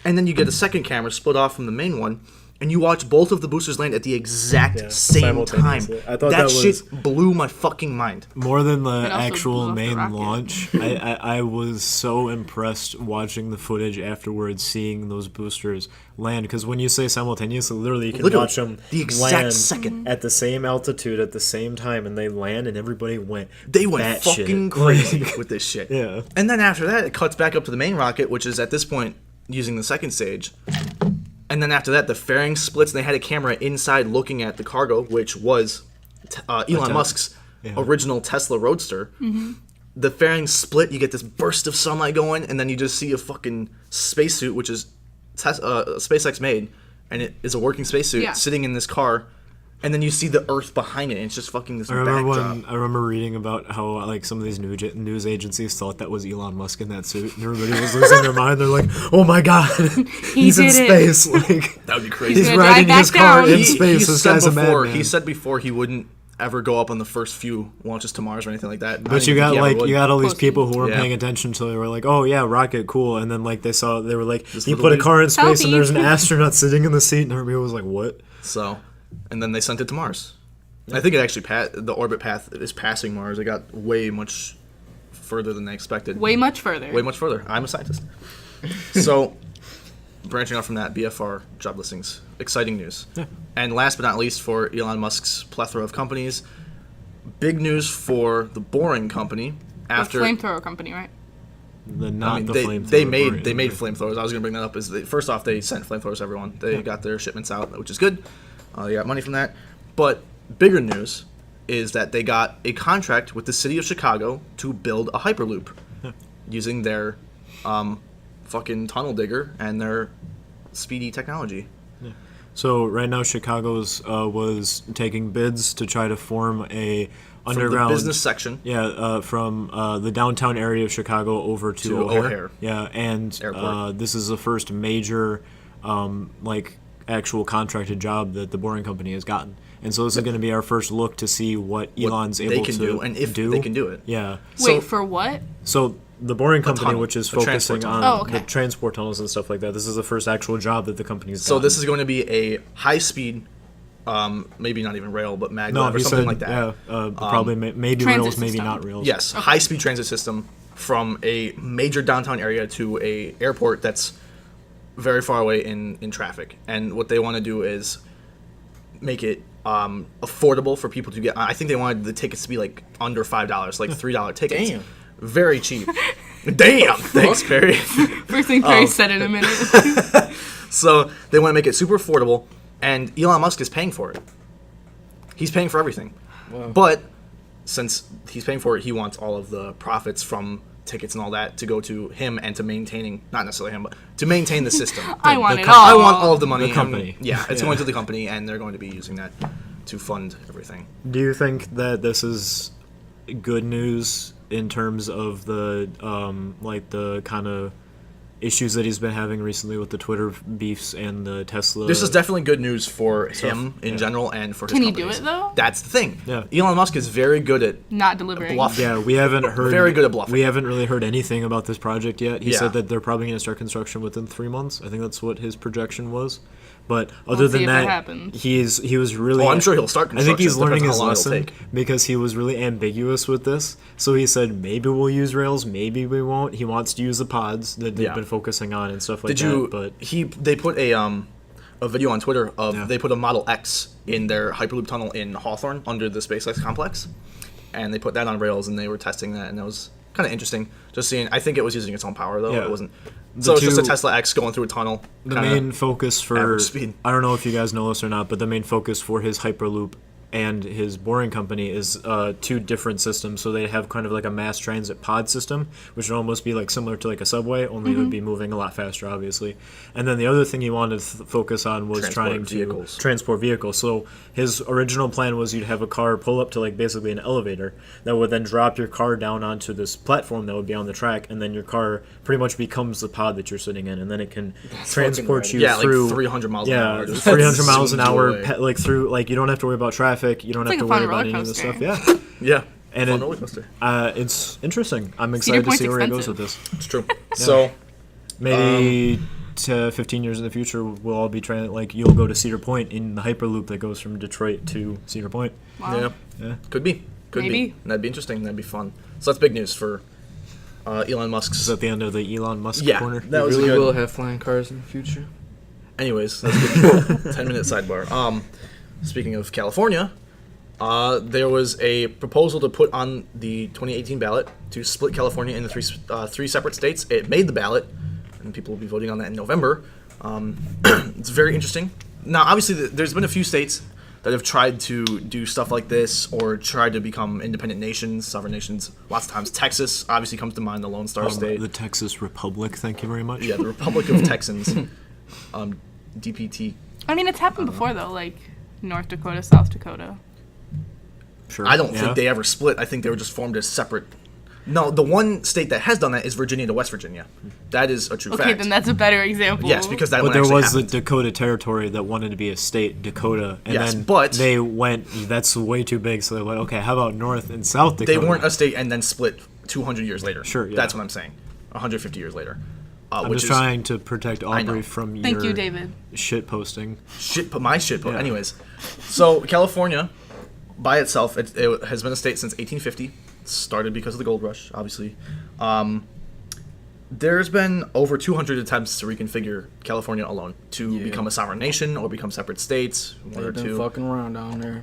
and then you get a second camera split off from the main one, and you watch both of the boosters land at the exact same time. simultaneously. I thought that that was- shit blew my fucking mind. More than the also blew actual off the main rocket. launch, I was so impressed watching the footage afterwards, seeing those boosters land. Because when you say simultaneously, literally you can Literally, watch them the exact land second. at the same altitude at the same time, and they land, and everybody went. They went batshit. fucking crazy with this shit. Yeah. And then after that, it cuts back up to the main rocket, which is at this point using the second stage. And then after that, the fairing splits, and they had a camera inside looking at the cargo, which was Elon Musk's original Tesla Roadster. The fairing split, you get this burst of sunlight going, and then you just see a fucking spacesuit, which is SpaceX made, and it is a working spacesuit Yeah. sitting in this car. And then you see the Earth behind it, and it's just fucking this I remember backdrop. I remember reading about how like some of these news agencies thought that was Elon Musk in that suit, and everybody was losing their mind. They're like, "Oh my god, he's in did it." space!" Like That would be crazy. he's gonna riding drive his back car down. in He space. This said guy's a before, madman. he said before he wouldn't ever go up on the first few launches to Mars or anything like that. But you got you got all these Close. people who weren't Yeah. paying attention, so they were like, "Oh yeah, rocket, cool." And then like they were like, "You little put a dude. car in space, and Selfie. there's an astronaut sitting in the seat," and everybody was like, "What?" So, and then they sent it to Mars. I think it actually the orbit path is passing Mars. It got way much further than they expected. Way much further. Way much further. I'm a scientist. So, branching off from that, BFR job listings, exciting news. And last but not least, for Elon Musk's plethora of companies, big news for the Boring Company. The After flamethrower company, right? The not the flame. they made flamethrowers. I was gonna bring that up. First off, they sent flamethrowers to everyone. They got their shipments out, which is good. They got money from that. But bigger news is that they got a contract with the city of Chicago to build a hyperloop using their fucking tunnel digger and their speedy technology. So right now, Chicago's was taking bids to try to form a From underground the business section. Yeah, from the downtown area of Chicago over to O'Hare. Yeah, and Airport. this is the first major, like, actual contracted job that the Boring Company has gotten. And so this is going to be our first look to see what Elon's they able can to do, and if they can do it. Yeah. Wait, for what? So the Boring Company, tunnel, which is a transport focusing on tunnel. Oh, okay. the transport tunnels and stuff like that, this is the first actual job that the company's So gotten. this is going to be a high-speed, maybe not even rail, but maglev no, or he something said, like that. Yeah, probably maybe Transit rails, maybe system. not rails. Yes, high-speed transit system from a major downtown area to a airport that's very far away in traffic. And what they want to do is make it affordable for people to get. I think they wanted the tickets to be like under $5, like $3 tickets. Damn. Very cheap. Damn. Thanks, Perry. First thing Perry said in a minute. So they want to make it super affordable, and Elon Musk is paying for it. He's paying for everything. Wow. But since he's paying for it, he wants all of the profits from tickets and all that to go to him and to maintaining, not necessarily him, but to maintain the system. I want it I all. want all of the money. The company. It's going to the company, and they're going to be using that to fund everything. Do you think that this is good news in terms of the like the kind of issues that he's been having recently with the Twitter beefs and the Tesla? This is definitely good news for him in general and for his Can he companies. do it, though? That's the thing. Yeah. Elon Musk is very good at Not delivering. bluffing. Yeah, we haven't heard. Very good at bluffing. We haven't really heard anything about this project yet. He Yeah. said that they're probably going to start construction within 3 months. I think that's what his projection was. But other Let's see than if it that, happens. he was really. Oh, I'm sure he'll start I think he's construction. learning Depends his on how long it'll lesson take. because he was really ambiguous with this. So he said maybe we'll use Rails, maybe we won't. He wants to use the pods that they've Yeah. been focusing on and stuff like Did you? that. But They put a video on Twitter of Yeah. they put a Model X in their Hyperloop tunnel in Hawthorne under the SpaceX complex, and they put that on Rails and they were testing that, and that was kind of interesting. Just seeing, I think it was using its own power though. Yeah. It wasn't. So it's just a two- Tesla X going through a tunnel. the kinda- main focus for average speed. I don't know if you guys know this or not, but the main focus for his Hyperloop and his boring company is two different systems. So they have kind of like a mass transit pod system, which would almost be like similar to like a subway, only it would be moving a lot faster, obviously. And then the other thing he wanted to focus on was Transport trying to vehicles. transport vehicles. So his original plan was you'd have a car pull up to like basically an elevator that would then drop your car down onto this platform that would be on the track, and then your car pretty much becomes the pod that you're sitting in, and then it can transport you Yeah, through like 300 miles an hour. yeah, Just 300 miles an zooms you hour, away. like through, like you don't have to worry about traffic. You don't It's have like to a worry fun about any roller of this stuff. coaster. Yeah, Yeah, and fun roller coaster. it's interesting. I'm Cedar excited to Point's see where he goes with expensive. this. It's true. So Maybe to 15 years in the future, we'll all be trying. Like you'll go to Cedar Point in the Hyperloop that goes from Detroit to Cedar Point. Wow. yeah, could be, could Maybe. be. That'd be interesting. That'd be fun. So that's big news for Elon Musk's. Is that the end of the Elon Musk Yeah, corner? that We was really good. will have flying cars in the future. Anyways, that's good. 10-minute sidebar. Speaking of California, there was a proposal to put on the 2018 ballot to split California into three separate states. It made the ballot, and people will be voting on that in November. It's very interesting. Now, obviously, there's been a few states that have tried to do stuff like this or tried to become independent nations, sovereign nations. Lots of times, Texas obviously comes to mind, the Lone Star State. The Texas Republic. Thank you very much. Yeah, the Republic of Texans. DPT. I mean, it's happened before though, like North Dakota, South Dakota. Sure. I don't Yeah. think they ever split. I think they were just formed as separate. No, the one state that has done that is Virginia to West Virginia. That is a true Okay, fact. then that's a better example. Yes, because that But one there actually was the happened. Dakota Territory that wanted to be a state, Dakota, and Yes, then but- they went. That's way too big, so they're like, okay, how about North and South Dakota? They weren't a state and then split 200 years later. Sure, yeah. That's what I'm saying. 150 years later. I'm Which just is trying to protect know. Aubrey from Thank your you, David. shit posting. my shit. But Yeah. anyways, so California, by itself, it has been a state since 1850. It started because of the gold rush, obviously. There's been over 200 attempts to reconfigure California alone to become a sovereign nation or become separate states. One or They've been two. fucking around down there.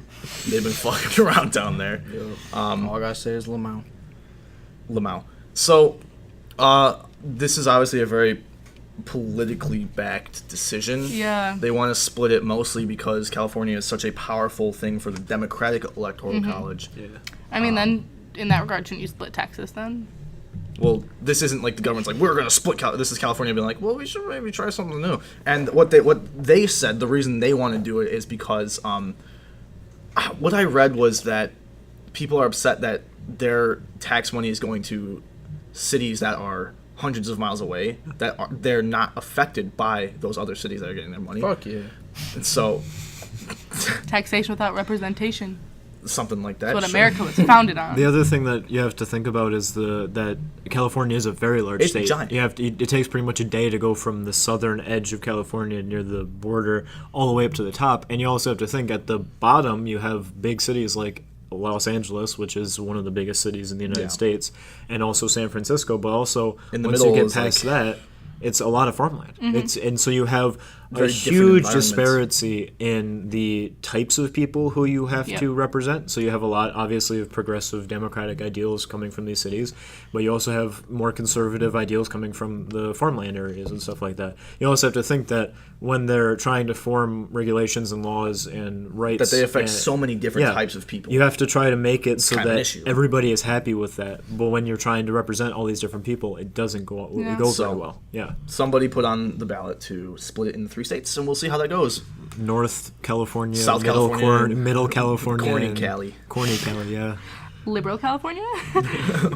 They've been fucking around down there. All I gotta say is Lamau. Lamau. So, this is obviously a very politically backed decision. Yeah. They want to split it mostly because California is such a powerful thing for the Democratic Electoral College. Yeah. I mean, then in that regard, shouldn't you split Texas then? Well, this isn't like the government's like, we're going to split This is California being like, well, we should maybe try something new. And what they said, the reason they want to do it is because what I read was that people are upset that their tax money is going to cities that are hundreds of miles away, they're not affected by those other cities that are getting their money. Fuck yeah. And so Taxation without representation. something like that. That's what sure. America was founded on. The other thing that you have to think about is that California is a very large It's state. giant. It takes pretty much a day to go from the southern edge of California near the border all the way up to the top, and you also have to think at the bottom you have big cities like Los Angeles, which is one of the biggest cities in the United Yeah. States, and also San Francisco. But also In the once middle you get is, past like, that, it's a lot of farmland. And so you have a Very different huge environments. disparity in the types of people who you have Yep. to represent. So you have a lot, obviously, of progressive democratic ideals coming from these cities, but you also have more conservative ideals coming from the farmland areas and stuff like that. You also have to think that when they're trying to form regulations and laws and rights, That they affect and- so many different yeah, types of people. you have to try to make it so kind of an that issue. everybody is happy with that. But when you're trying to represent all these different people, it doesn't go Yeah. go So- very well. Yeah, Somebody put on the ballot to split it into 3 states, and we'll see how that goes. North California, South middle California, middle California, Corny and Cali. Corny Cali, yeah. Liberal California,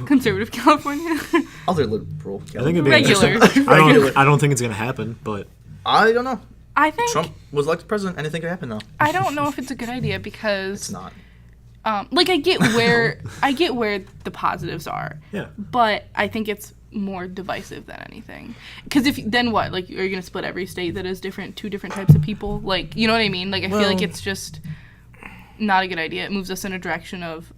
conservative California. Other liberal. I think it'd be Regular. interesting. Regular. I don't think it's gonna happen, but I don't know. I think Trump was elected president. Anything could happen now. I don't know if it's a good idea It's because not. like I get where the positives are, yeah. but I think it's more divisive than anything. Because if then what? Like, are you gonna split every state that is different, 2 different types of people? Like, you know what I mean? Like, I feel like it's just not a good idea. It moves us in a direction of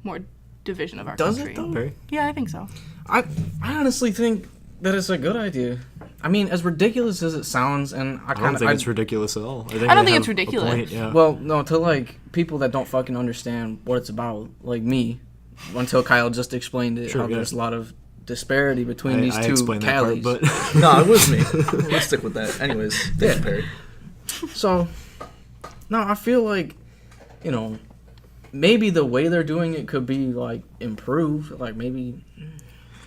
more division of our Does country. it though? Very. Yeah, I think so. I honestly think that it's a good idea. I mean, as ridiculous as it sounds, and I I don't kind think of it's ridiculous at all. I don't they think have it's a ridiculous. point, yeah. well, no, to like people that don't fucking understand what it's about, like me, until Kyle just explained it. Sure, how yeah. there's a lot of disparity between these I two explained that part, Callies. but No, it was me. We'll stick with that. Anyways, thanks, Perry. So, no, I feel like, you know, maybe the way they're doing it could be like improved. Like maybe,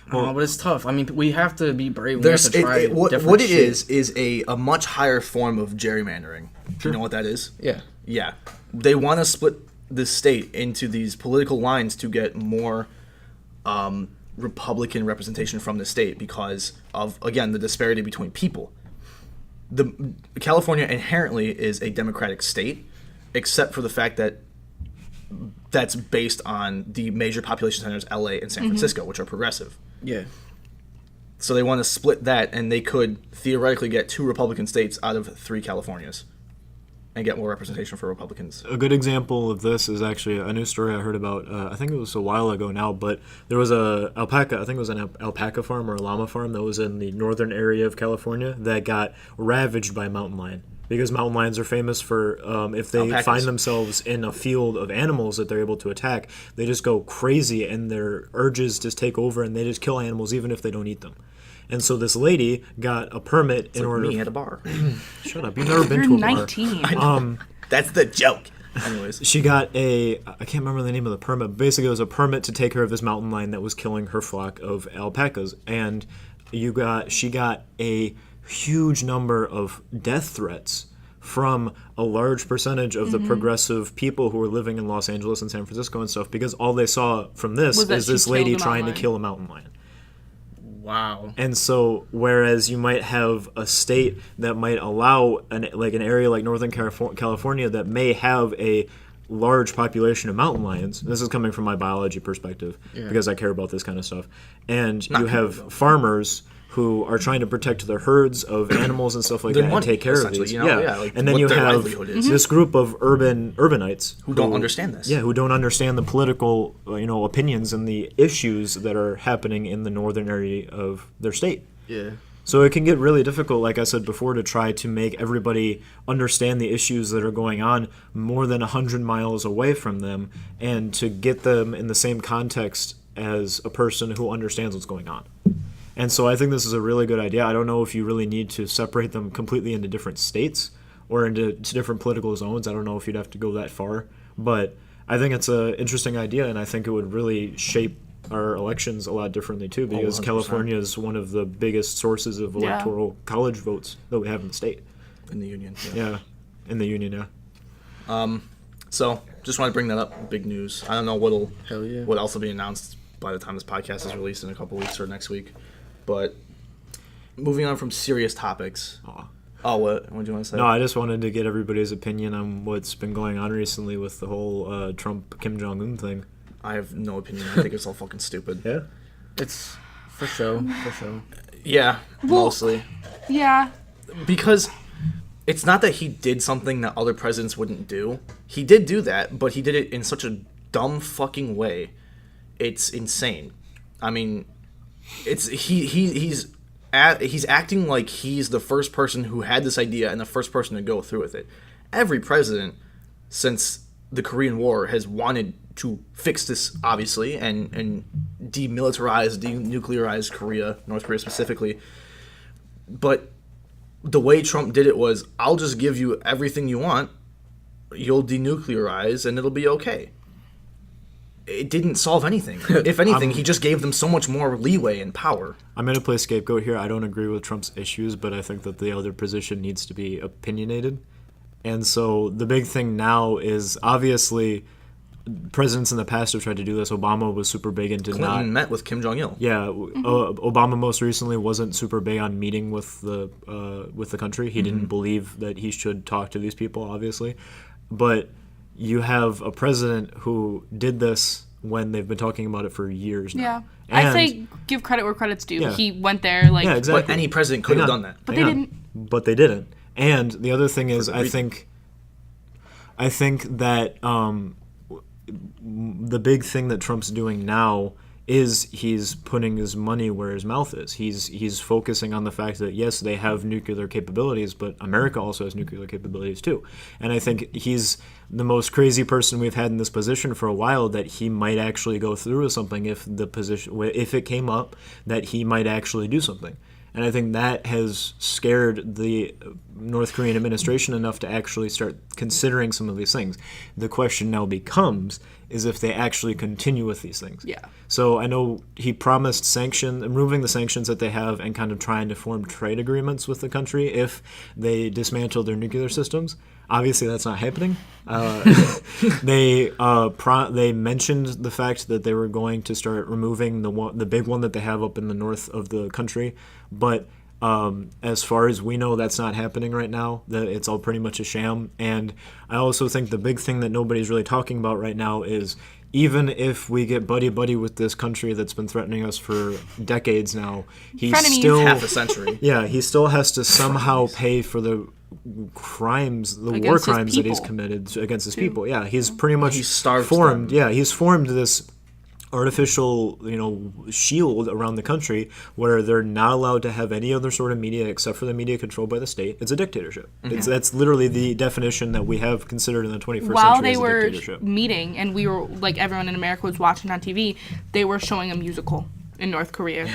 I don't know, but it's tough. I mean, we have to be brave. We have There's to try what different it shit. is a much higher form of gerrymandering. You know what that is? Yeah. Yeah. They want to split the state into these political lines to get more Republican representation from the state because of, again, the disparity between people. The California inherently is a democratic state, except for the fact that that's based on the major population centers, LA and San Francisco, which are progressive. Yeah. So they want to split that, and they could theoretically get 2 Republican states out of 3 Californias and get more representation for Republicans. a good example of this is actually a new story I heard about. I think it was a while ago now, but there was a alpaca. I think it was an alpaca farm or a llama farm that was in the northern area of California that got ravaged by mountain lion. Because mountain lions are famous for if they Alpacas. find themselves in a field of animals that they're able to attack, they just go crazy and their urges just take over and they just kill animals even if they don't eat them. And so this lady got a permit in Like order. me at a bar. Shut up! You've never been You're to a bar. 19. That's the joke. Anyways. She got I can't remember the name of the permit. But basically, it was a permit to take care of this mountain lion that was killing her flock of alpacas, and she got a huge number of death threats from a large percentage of the progressive people who were living in Los Angeles and San Francisco and stuff, because all they saw from this Was that is she this killed lady a mountain trying to lion. kill a mountain lion. Wow. And so, whereas you might have a state that might allow an area like Northern California that may have a large population of mountain lions. This is coming from my biology perspective because I care about this kind of stuff. And you people, have though. farmers who are trying to protect their herds of animals and stuff like Their that and money, take care of essentially, these. you know? Yeah, like and then what you their have livelihood is. this group of urbanites Who don't understand this. yeah, who don't understand the political, opinions and the issues that are happening in the northern area of their state. Yeah. So it can get really difficult, like I said before, to try to make everybody understand the issues that are going on more than 100 miles away from them and to get them in the same context as a person who understands what's going on. And so I think this is a really good idea. I don't know if you really need to separate them completely into different states or into different political zones. I don't know if you'd have to go that far. But I think it's an interesting idea, and I think it would really shape our elections a lot differently too, because 100%. California is one of the biggest sources of Yeah. electoral college votes that we have in the state. In the union. Yeah, in the union, yeah. So, just want to bring that up. Big news. I don't know Hell yeah. what else will be announced by the time this podcast is released in a couple weeks or next week. But moving on from serious topics. Aw. Oh, what do you want to say? No, I just wanted to get everybody's opinion on what's been going on recently with the whole Trump Kim Jong-un thing. I have no opinion. I think it's all fucking stupid. Yeah. It's for show. Yeah, Well- mostly. Yeah. Because it's not that he did something that other presidents wouldn't do. He did do that, but he did it in such a dumb fucking way. It's insane. I mean, he's he's acting like he's the first person who had this idea and the first person to go through with it. Every president since the Korean War has wanted to fix this, obviously, and demilitarize, denuclearize Korea, North Korea specifically. But the way Trump did it was, I'll just give you everything you want, you'll denuclearize, and it'll be okay. It didn't solve anything. If anything, he just gave them so much more leeway and power. I'm going to play scapegoat here. I don't agree with Trump's issues, but I think that the other position needs to be opinionated. And so the big thing now is, obviously, presidents in the past have tried to do this. Obama was super big into Clinton met with Kim Jong-il. Yeah, Obama most recently wasn't super big on meeting with the country. He didn't believe that he should talk to these people, obviously. But you have a president who did this when they've been talking about it for years now. Yeah. And I say give credit where credit's due. Yeah. He went there, like... Yeah, exactly. But any president could have done that. But they didn't. But they didn't. And the other thing is, I think that the big thing that Trump's doing now is he's putting his money where his mouth is. He's focusing on the fact that, yes, they have nuclear capabilities, but America also has nuclear capabilities too. And I think he's the most crazy person we've had in this position for a while, that he might actually go through with something if it came up, that he might actually do something. And I think that has scared the North Korean administration enough to actually start considering some of these things. The question now becomes is if they actually continue with these things. Yeah. So I know he promised removing the sanctions that they have and kind of trying to form trade agreements with the country if they dismantle their nuclear systems. Obviously, that's not happening. They mentioned the fact that they were going to start removing the big one that they have up in the north of the country, but as far as we know, that's not happening right now. It's all pretty much a sham. And I also think the big thing that nobody's really talking about right now is, even if we get buddy-buddy with this country that's been threatening us for decades now, half a century. Yeah, he still has to somehow pay for the crimes, the war crimes that he's committed against his people. Yeah, he's pretty much formed. Yeah, he's formed this artificial, shield around the country where they're not allowed to have any other sort of media except for the media controlled by the state. It's a dictatorship. That's literally the definition that we have considered in the 21st century. While they were meeting and we were, like, everyone in America was watching on TV, they were showing a musical in North Korea.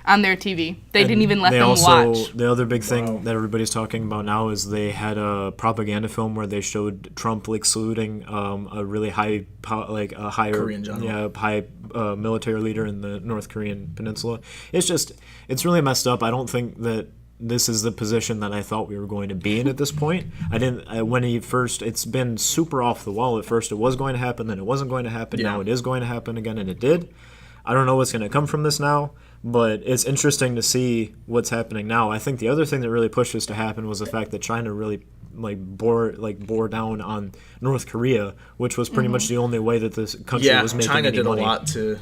On their TV. They didn't even let them watch. The other big thing that everybody's talking about now is they had a propaganda film where they showed Trump saluting a really higher Korean general. high military leader in the North Korean peninsula. It's really messed up. I don't think that this is the position that I thought we were going to be in at this point. It's been super off the wall. At first it was going to happen, then it wasn't going to happen. Yeah. Now it is going to happen again, and it did. I don't know what's going to come from this now, but it's interesting to see what's happening now. I think the other thing that really pushed this to happen was the fact that China really bore down on North Korea, which was pretty much the only way that this country was making China any did money. a lot to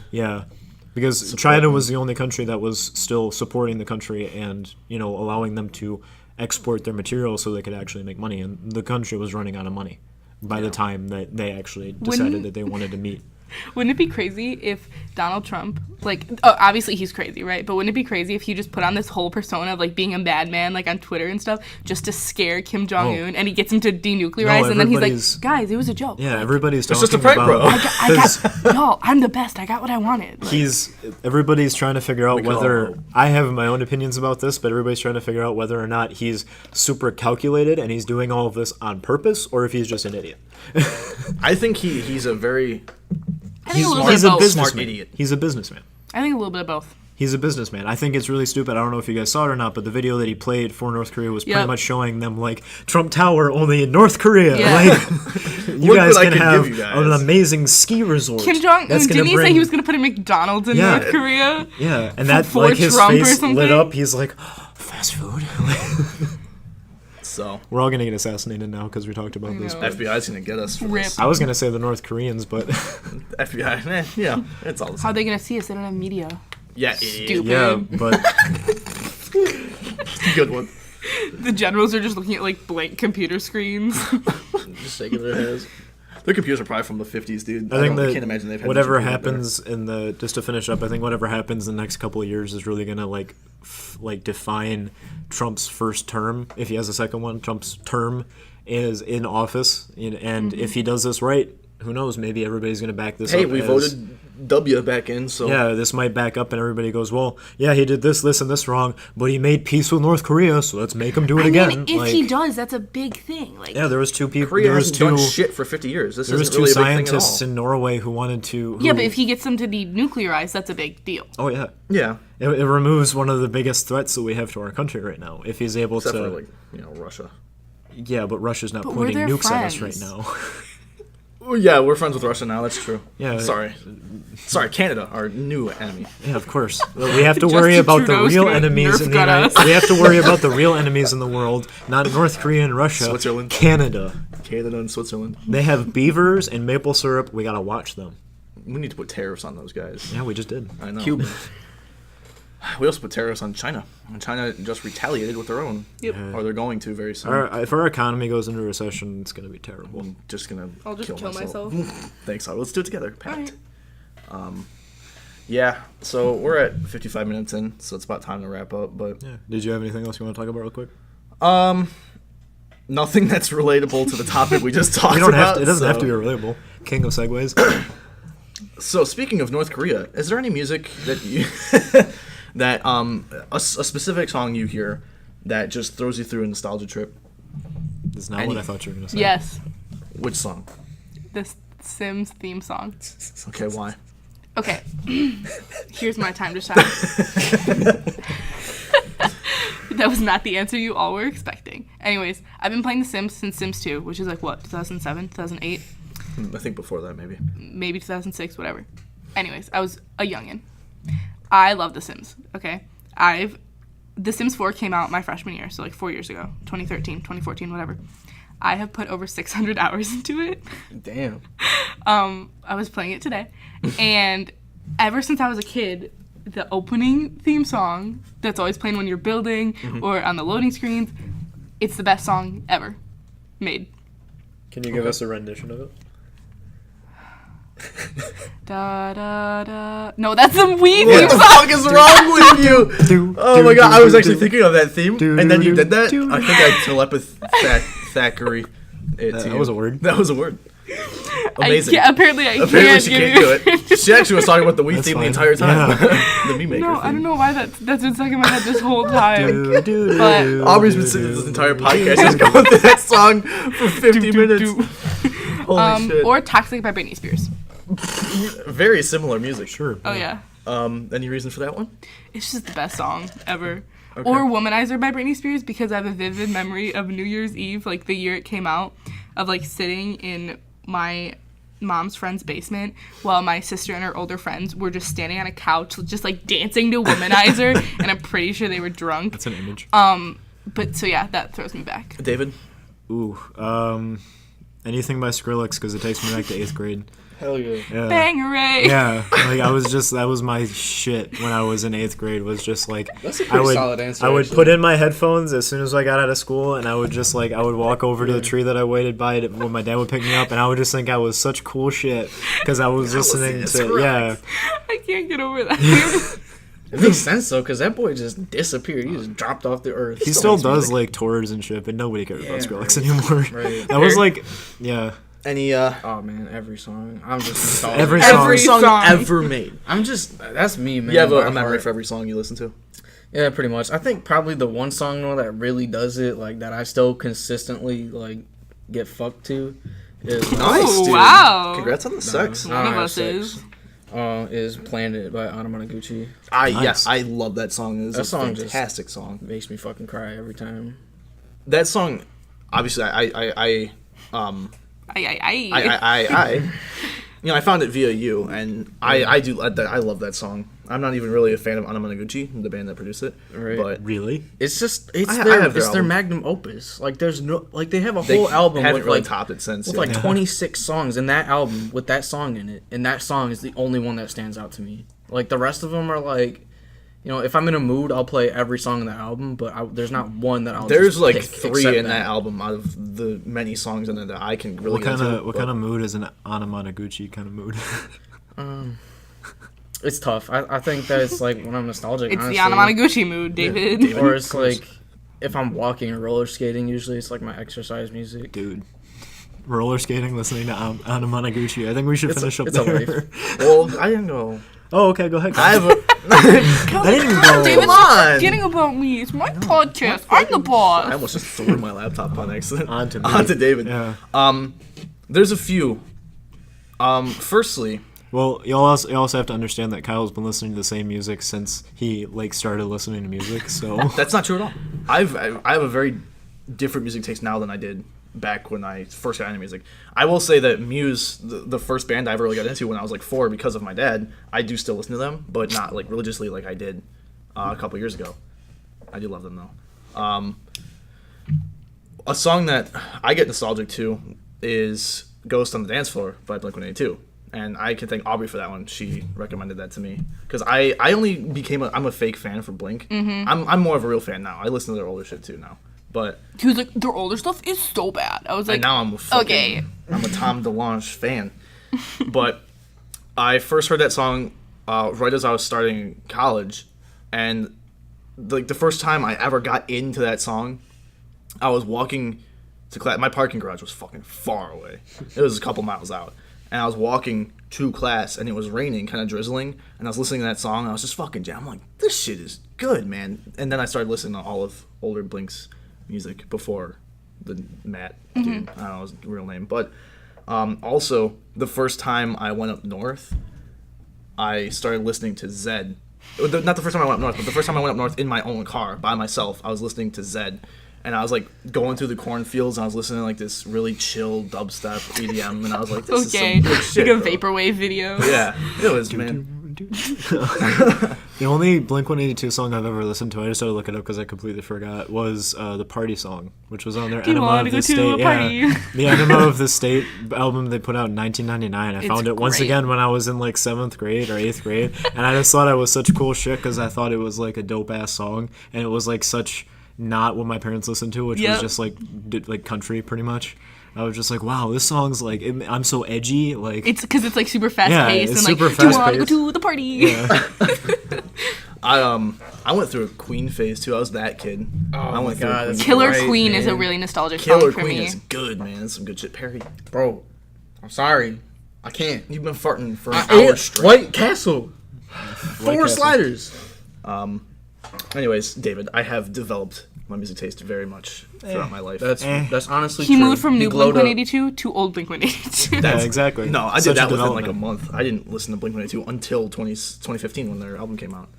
because China was the only country that was still supporting the country and allowing them to export their materials so they could actually make money, and the country was running out of money by the time that they actually decided that they wanted to meet. Wouldn't it be crazy if Donald Trump, obviously he's crazy, right? But wouldn't it be crazy if he just put on this whole persona of, being a bad man, on Twitter and stuff, just to scare Kim Jong-un, and he gets him to denuclearize, and then he's like, guys, it was a joke. Yeah, everybody's talking about... It's just a prank, bro. Y'all, I'm the best. I got what I wanted. Everybody's trying to figure out whether... I have my own opinions about this, but everybody's trying to figure out whether or not he's super calculated and he's doing all of this on purpose, or if he's just an idiot. I think he's a very... He's a smart idiot. He's a businessman. I think a little bit of both. He's a businessman. I think it's really stupid. I don't know if you guys saw it or not, but the video that he played for North Korea was pretty much showing them Trump Tower only in North Korea. Yeah. You guys can have an amazing ski resort. Kim Jong-un didn't he say he was going to put a McDonald's in North Korea? Yeah, and that his Trump face lit up. He's like, fast food. So we're all gonna get assassinated now because we talked about this. FBI's gonna get us. I was gonna say the North Koreans, but FBI, it's all the same. How are they gonna see us? They don't have media. Yeah, stupid. Yeah, but good one. The generals are just looking at blank computer screens, just shaking their heads. Their computers are probably from the 50s, dude. I can't imagine they've had whatever happens just to finish up, I think whatever happens in the next couple of years is really gonna like define Trump's first term. If he has a second one, Trump's term is in office, and if he does this right, who knows? Maybe everybody's going to back this up. Hey, we voted W back in, so yeah, this might back up, and everybody goes, well, yeah, he did this, and this wrong, but he made peace with North Korea, so let's make him do it again. If he does, that's a big thing. Like, yeah, there was two people. Korea There was hasn't done two. shit for 50 years. This There was isn't two really a big thing at scientists all. in Norway who wanted to. yeah, but if he gets them to denuclearize, that's a big deal. Oh yeah. Yeah, It removes one of the biggest threats that we have to our country right now. If he's able except to, for Russia. yeah, but Russia's not But pointing we're their nukes at us friends. right now. Well, yeah, we're friends with Russia now. That's true. Yeah. Sorry, Canada, our new enemy. Yeah, of course. We have to worry Justin about the Trudeau's real gonna enemies nerf in the gun United. us. We have to worry about the real enemies in the world, not North Korea and Russia. Switzerland. Canada. Canada and Switzerland. They have beavers and maple syrup. We gotta watch them. We need to put tariffs on those guys. Yeah, we just did. I know. Cuba. We also put tariffs on China. And China just retaliated with their own. Yep. Or they're going to very soon. If our economy goes into recession, it's gonna be terrible. I'm just gonna. I'll just kill myself. Thanks. Let's do it together. Pact. Alright. Yeah. So we're at 55 minutes in, so it's about time to wrap up. But Yeah. Did you have anything else you want to talk about real quick? nothing that's relatable to the topic we just talked You don't have about. to, it doesn't have to be so- relatable. King of segues. So speaking of North Korea, is there any music that you that a specific song you hear that just throws you through a nostalgia trip? That's not what I thought you were gonna say. Yes, Which song? this Sims theme song. Okay, why? Okay, here's my time to shine. That was not the answer you all were expecting. Anyways, I've been playing The Sims since Sims 2, which is like what, 2007, 2008, I think before that maybe. maybe 2006, whatever. Anyways, I was a youngin'. I love The Sims. Okay, The Sims 4 came out my freshman year, so like 4 years ago, 2013, 2014, whatever. I have put over 600 hours into it. Damn. I was playing it today, and ever since I was a kid, the opening theme song that's always playing when you're building or on the loading screens, it's the best song ever made. Can you give us a rendition of it? Da da da. No, that's the Wii What theme the song. fuck is wrong with you? Oh my god, I was actually thinking of that theme, and then you did that. I think I Thackeray it to That you. was a word. That was a word. Amazing. Apparently I Apparently can't she give can't you. do it. She actually was talking about the Wii That's theme the fine. entire time. Yeah. The Me Maker No, theme. I don't know why that's been stuck in my head this whole time. But Aubrey's been sitting this entire podcast just going through that song for 50 minutes. Holy shit. Or Toxic by Britney Spears. Very similar music. Sure. Oh yeah. Any reason for that one? It's just the best song ever. Or Womanizer by Britney Spears, because I have a vivid memory of New Year's Eve, like the year it came out, of like sitting in my mom's friend's basement while my sister and her older friends were just standing on a couch just like dancing to Womanizer, and I'm pretty sure they were drunk. That's an image. But so yeah, that throws me back. David? Ooh. Anything by Skrillex, because it takes me back to 8th grade. Hell yeah. Yeah. Bangeray! Yeah, like that was my shit when I was in 8th grade, was just like, That's a pretty solid answer, I would actually. put in my headphones as soon as I got out of school, and I would just like, I would walk over to the tree that I waited by when my dad would pick me up, and I would just think I was such cool shit, because I was listening to, yeah. I can't get over that. It makes sense though, because that boy just disappeared. He just dropped off the earth. He still does like tours and shit, but nobody cares about Yeah, Skrillex right. anymore. Right. That was like, yeah. Any Oh man, every song. I'm just nostalgic. Every every song. song song. ever made. I'm just that's me, man. You have by a memory heart. for every song you listen to? Yeah, pretty much. I think probably the one song though that really does it, like that I still consistently like get fucked to, is Nice, dude. Wow. Congrats on the sex. I One don't of have us sex. Is Planet by Anamanaguchi. Yes, I love that song. It's That a song just- fantastic song. Makes me fucking cry every time. That song, obviously, I you know, I found it via you, and I love that song. I'm not even really a fan of Anamanaguchi, the band that produced it, Right. but Really? It's just it's I have their their album. magnum opus. Like there's no like they have a they whole album haven't with really like topped it since. with yeah. like 26 songs, and that album with that song in it, and that song is the only one that stands out to me. Like the rest of them are like, you know, if I'm in a mood, I'll play every song in the album, but there's not one that I'll. There's just like pick, 3 except in that album out of the many songs in it that I can really What get into. kind of mood is an Anamanaguchi kind of mood? It's tough. I think that it's like when I'm nostalgic. It's honestly. the Anamanaguchi mood, David. Or it's like if I'm walking or roller skating. Usually it's like my exercise music. Dude. Roller skating, listening to Anamanaguchi. I think we should finish up it's a there. life. Well, I didn't go. Oh, okay, go ahead. I have a. I didn't even go. David's on. forgetting about me. It's my podcast. I'm the I boss. almost just threw my laptop on accident. Onto me. Onto David. Yeah. There's a few. Firstly, Well, you also have to understand that Kyle's been listening to the same music since he like started listening to music. So that's not true at all. I have a very different music taste now than I did back when I first got into music. I will say that Muse, the first band I ever really got into when I was like 4 because of my dad, I do still listen to them, but not like religiously like I did a couple years ago. I do love them though. A song that I get nostalgic to is Ghost on the Dance Floor by Blink-182. And I can thank Aubrey for that one. She recommended that to me because I only became I'm a fake fan for Blink. I'm more of a real fan now. I listen to their older shit too now. But He was like, their older stuff is so bad. I was like, and now I'm a fucking, okay. I'm a Tom DeLonge fan. But I first heard that song right as I was starting college, and like the first time I ever got into that song, I was walking to class. My parking garage was fucking far away. It was a couple miles out. And I was walking to class, and it was raining, kind of drizzling, and I was listening to that song, and I was just fucking jamming. I'm like, this shit is good, man. And then I started listening to all of older Blink's music before the Matt dude. I don't know his real name. But also, the first time I went up north, I started listening to Zed. Not the first time I went up north, but the first time I went up north in my own car, by myself, I was listening to Zed. And I was like going through the cornfields, and I was listening to like this really chill dubstep EDM, and I was like, "This is some good shit." Like a bro. vaporwave video. Yeah, it was, man. The only Blink-182 song I've ever listened to, I just had to look it up because I completely forgot, was the Party Song, which was on their Do you Enema want of to the go to State. a party? Yeah, the Enema of the State album they put out in 1999. I It's found it once great. again when I was in like 7th grade or 8th grade, and I just thought it was such cool shit because I thought it was like a dope ass song, and it was like such not what my parents listened to, which was Yep. just like country pretty much. I was just like, wow, this song's like, I'm so edgy. Like, It's because it's like super fast Yeah, paced it's and like, super do you want to go fast-paced. to the party? I went through a Queen phase too. I was that kid. I my went through a God, Queen that's Killer Right, Queen is a man. really nostalgic Killer song for Queen me. is good, man. That's some good shit. Perry, Bro, I'm sorry. I can't. you've been farting for an hour straight. White Castle. Four Castle. sliders. Anyways, David, I have developed my music taste very much throughout my life. That's honestly He true. moved from new glowed up. Blink-182 to old Blink-182. yeah, exactly. No, I Such did a that within like a development. month. I didn't listen to Blink-182 until 2015 when their album came out.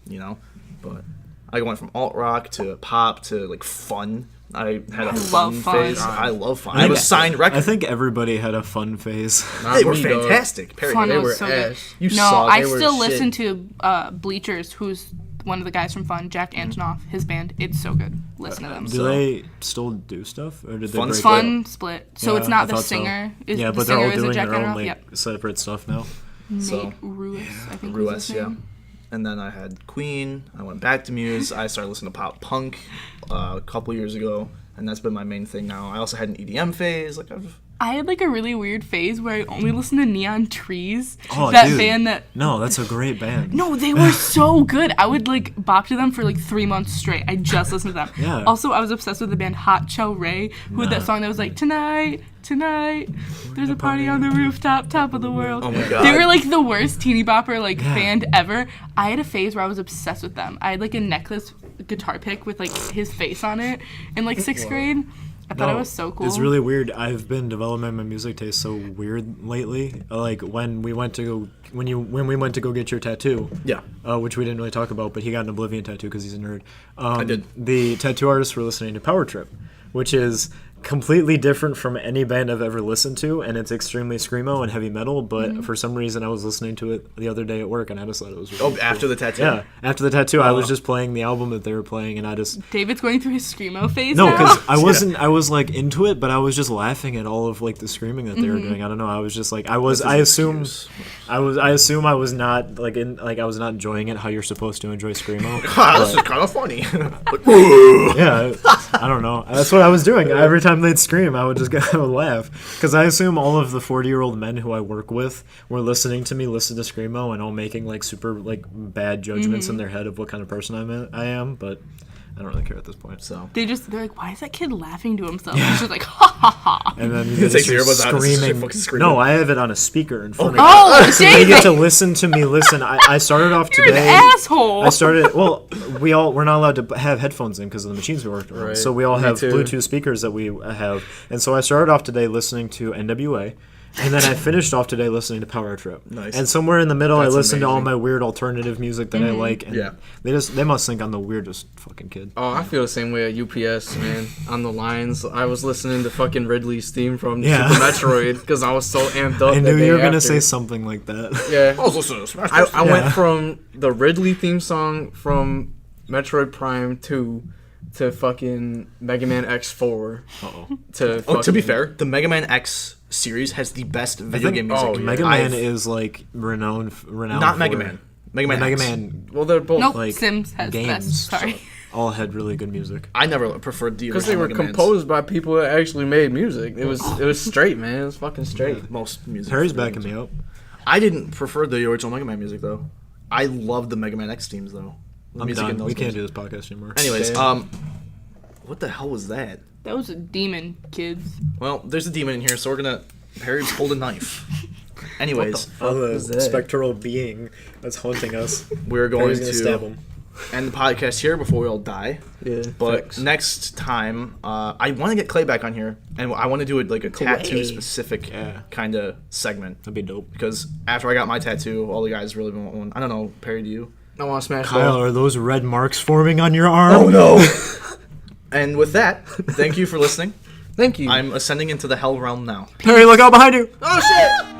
You know, but I went from alt rock to pop to like fun. I had a fun love fun. phase. I love fun. I have a signed I record. think everybody had a fun phase. Not They were me, dog. fantastic. Perry, Fun They was were so good. ass. you No, saw. I they were still shit. listen to Bleachers, who's one of the guys from Fun, Jack Antonoff, his band. It's so good. Listen to them. Do they still do stuff, or did they Fun break split? up? Fun split. So Yeah, it's not I the thought so. singer. Is Yeah, the but they're all singer is doing Jack their own Antonoff? like Yep. separate stuff now. So- Nate Ruiz, I think. was Ruiz, his yeah. name. And then I had Queen. I went back to Muse. I started listening to pop punk a couple years ago, and that's been my main thing now. I also had an EDM phase. Like I had like a really weird phase where I only listened to Neon Trees. Oh, that dude. band that. No, that's a great band. No, they were so good. I would like bop to them for like 3 months straight. I just listened to them. Yeah. Also, I was obsessed with the band Hot Chow Ray, who had that song that was like, tonight, there's a party on the rooftop, top of the world. Oh my God. They were like the worst teeny bopper like band ever. I had a phase where I was obsessed with them. I had like a necklace guitar pick with like his face on it in like 6th grade. I thought it was so cool. It's really weird. I've been developing my music taste so weird lately. Like when we went to go get your tattoo. yeah, Which we didn't really talk about, but he got an Oblivion tattoo because he's a nerd. I did. The tattoo artists were listening to Power Trip, which is completely different from any band I've ever listened to, and it's extremely screamo and heavy metal, but for some reason I was listening to it the other day at work, and I just thought it was really Oh, cool. after the tattoo. Yeah, after the tattoo, I was just playing the album that they were playing, and I just... David's going through his screamo phase No, now. because I wasn't. I was like into it, but I was just laughing at all of like the screaming that they were doing. I don't know. I was just like, I assume I was not like I was not enjoying it how you're supposed to enjoy screamo. God, this is kind of funny. Yeah, I don't know. That's what I was doing every time time they'd scream, I would laugh. Because I assume all of the 40-year-old men who I work with were listening to me listen to Screamo and all making like super like bad judgments in their head of what kind of person I am, but I don't really care at this point. So they're like, why is that kid laughing to himself? He's just like, ha ha ha. and then you Take just the earbuds out, it's just screaming. fucking screaming. No, I have it on a speaker in front of me. Oh, So they get David, to listen to me listen. I started off you're today. an asshole. I started. Well, we're not allowed to have headphones in because of the machines we worked on. Right. So we all Me have too. Bluetooth speakers that we have, and so I started off today listening to NWA. And then I finished off today listening to Power Trip. Nice. And somewhere in the middle, That's I listened to all amazing. my weird alternative music that I like. And Yeah. they must think I'm the weirdest fucking kid. Oh, I feel the same way at UPS, man. On the lines, I was listening to fucking Ridley's theme from Yeah. Super Metroid because I was so amped up. I knew that you were day gonna after. say something like that. Yeah. I was listening to Smash I Bros. Yeah. went from the Ridley theme song from Metroid Prime 2 to fucking Mega Man X4 Uh-oh. to Oh, to be fucking- fair, the Mega Man X series has the best video think- game music. oh, yeah. Mega Man I've- is like renowned. not Mega for- Man. Mega Man. Mega X. Man Well, they're both Nope, like, Sims has the games. best. Sorry. all had really good music. I never preferred the because they original were Mega Mans. composed by people that actually made music. It was straight, man. It was fucking straight. Most music. Harry's for backing games. me up. I didn't prefer the original Mega Man music though. I loved the Mega Man X themes though. The I'm music in done. those We can't games. do this podcast anymore. Anyways, Damn. what the hell was that? That was a demon, kids. Well, there's a demon in here, so we're gonna. Harry pulled a knife. Anyways, was that? spectral being that's haunting us. we're going Harry's gonna stab to him. end the podcast here before we all die. Yeah. But facts. next time, I want to get Clay back on here, and I want to do it like a tattoo specific Yeah. kind of segment. That'd be dope. Because after I got my tattoo, all the guys really want one. I don't know, Perry, do you? I want to smash Kyle, ball. are those red marks forming on your arm? no! And with that, thank you for listening. Thank you. I'm ascending into the hell realm now. Harry, look out behind you! Oh shit!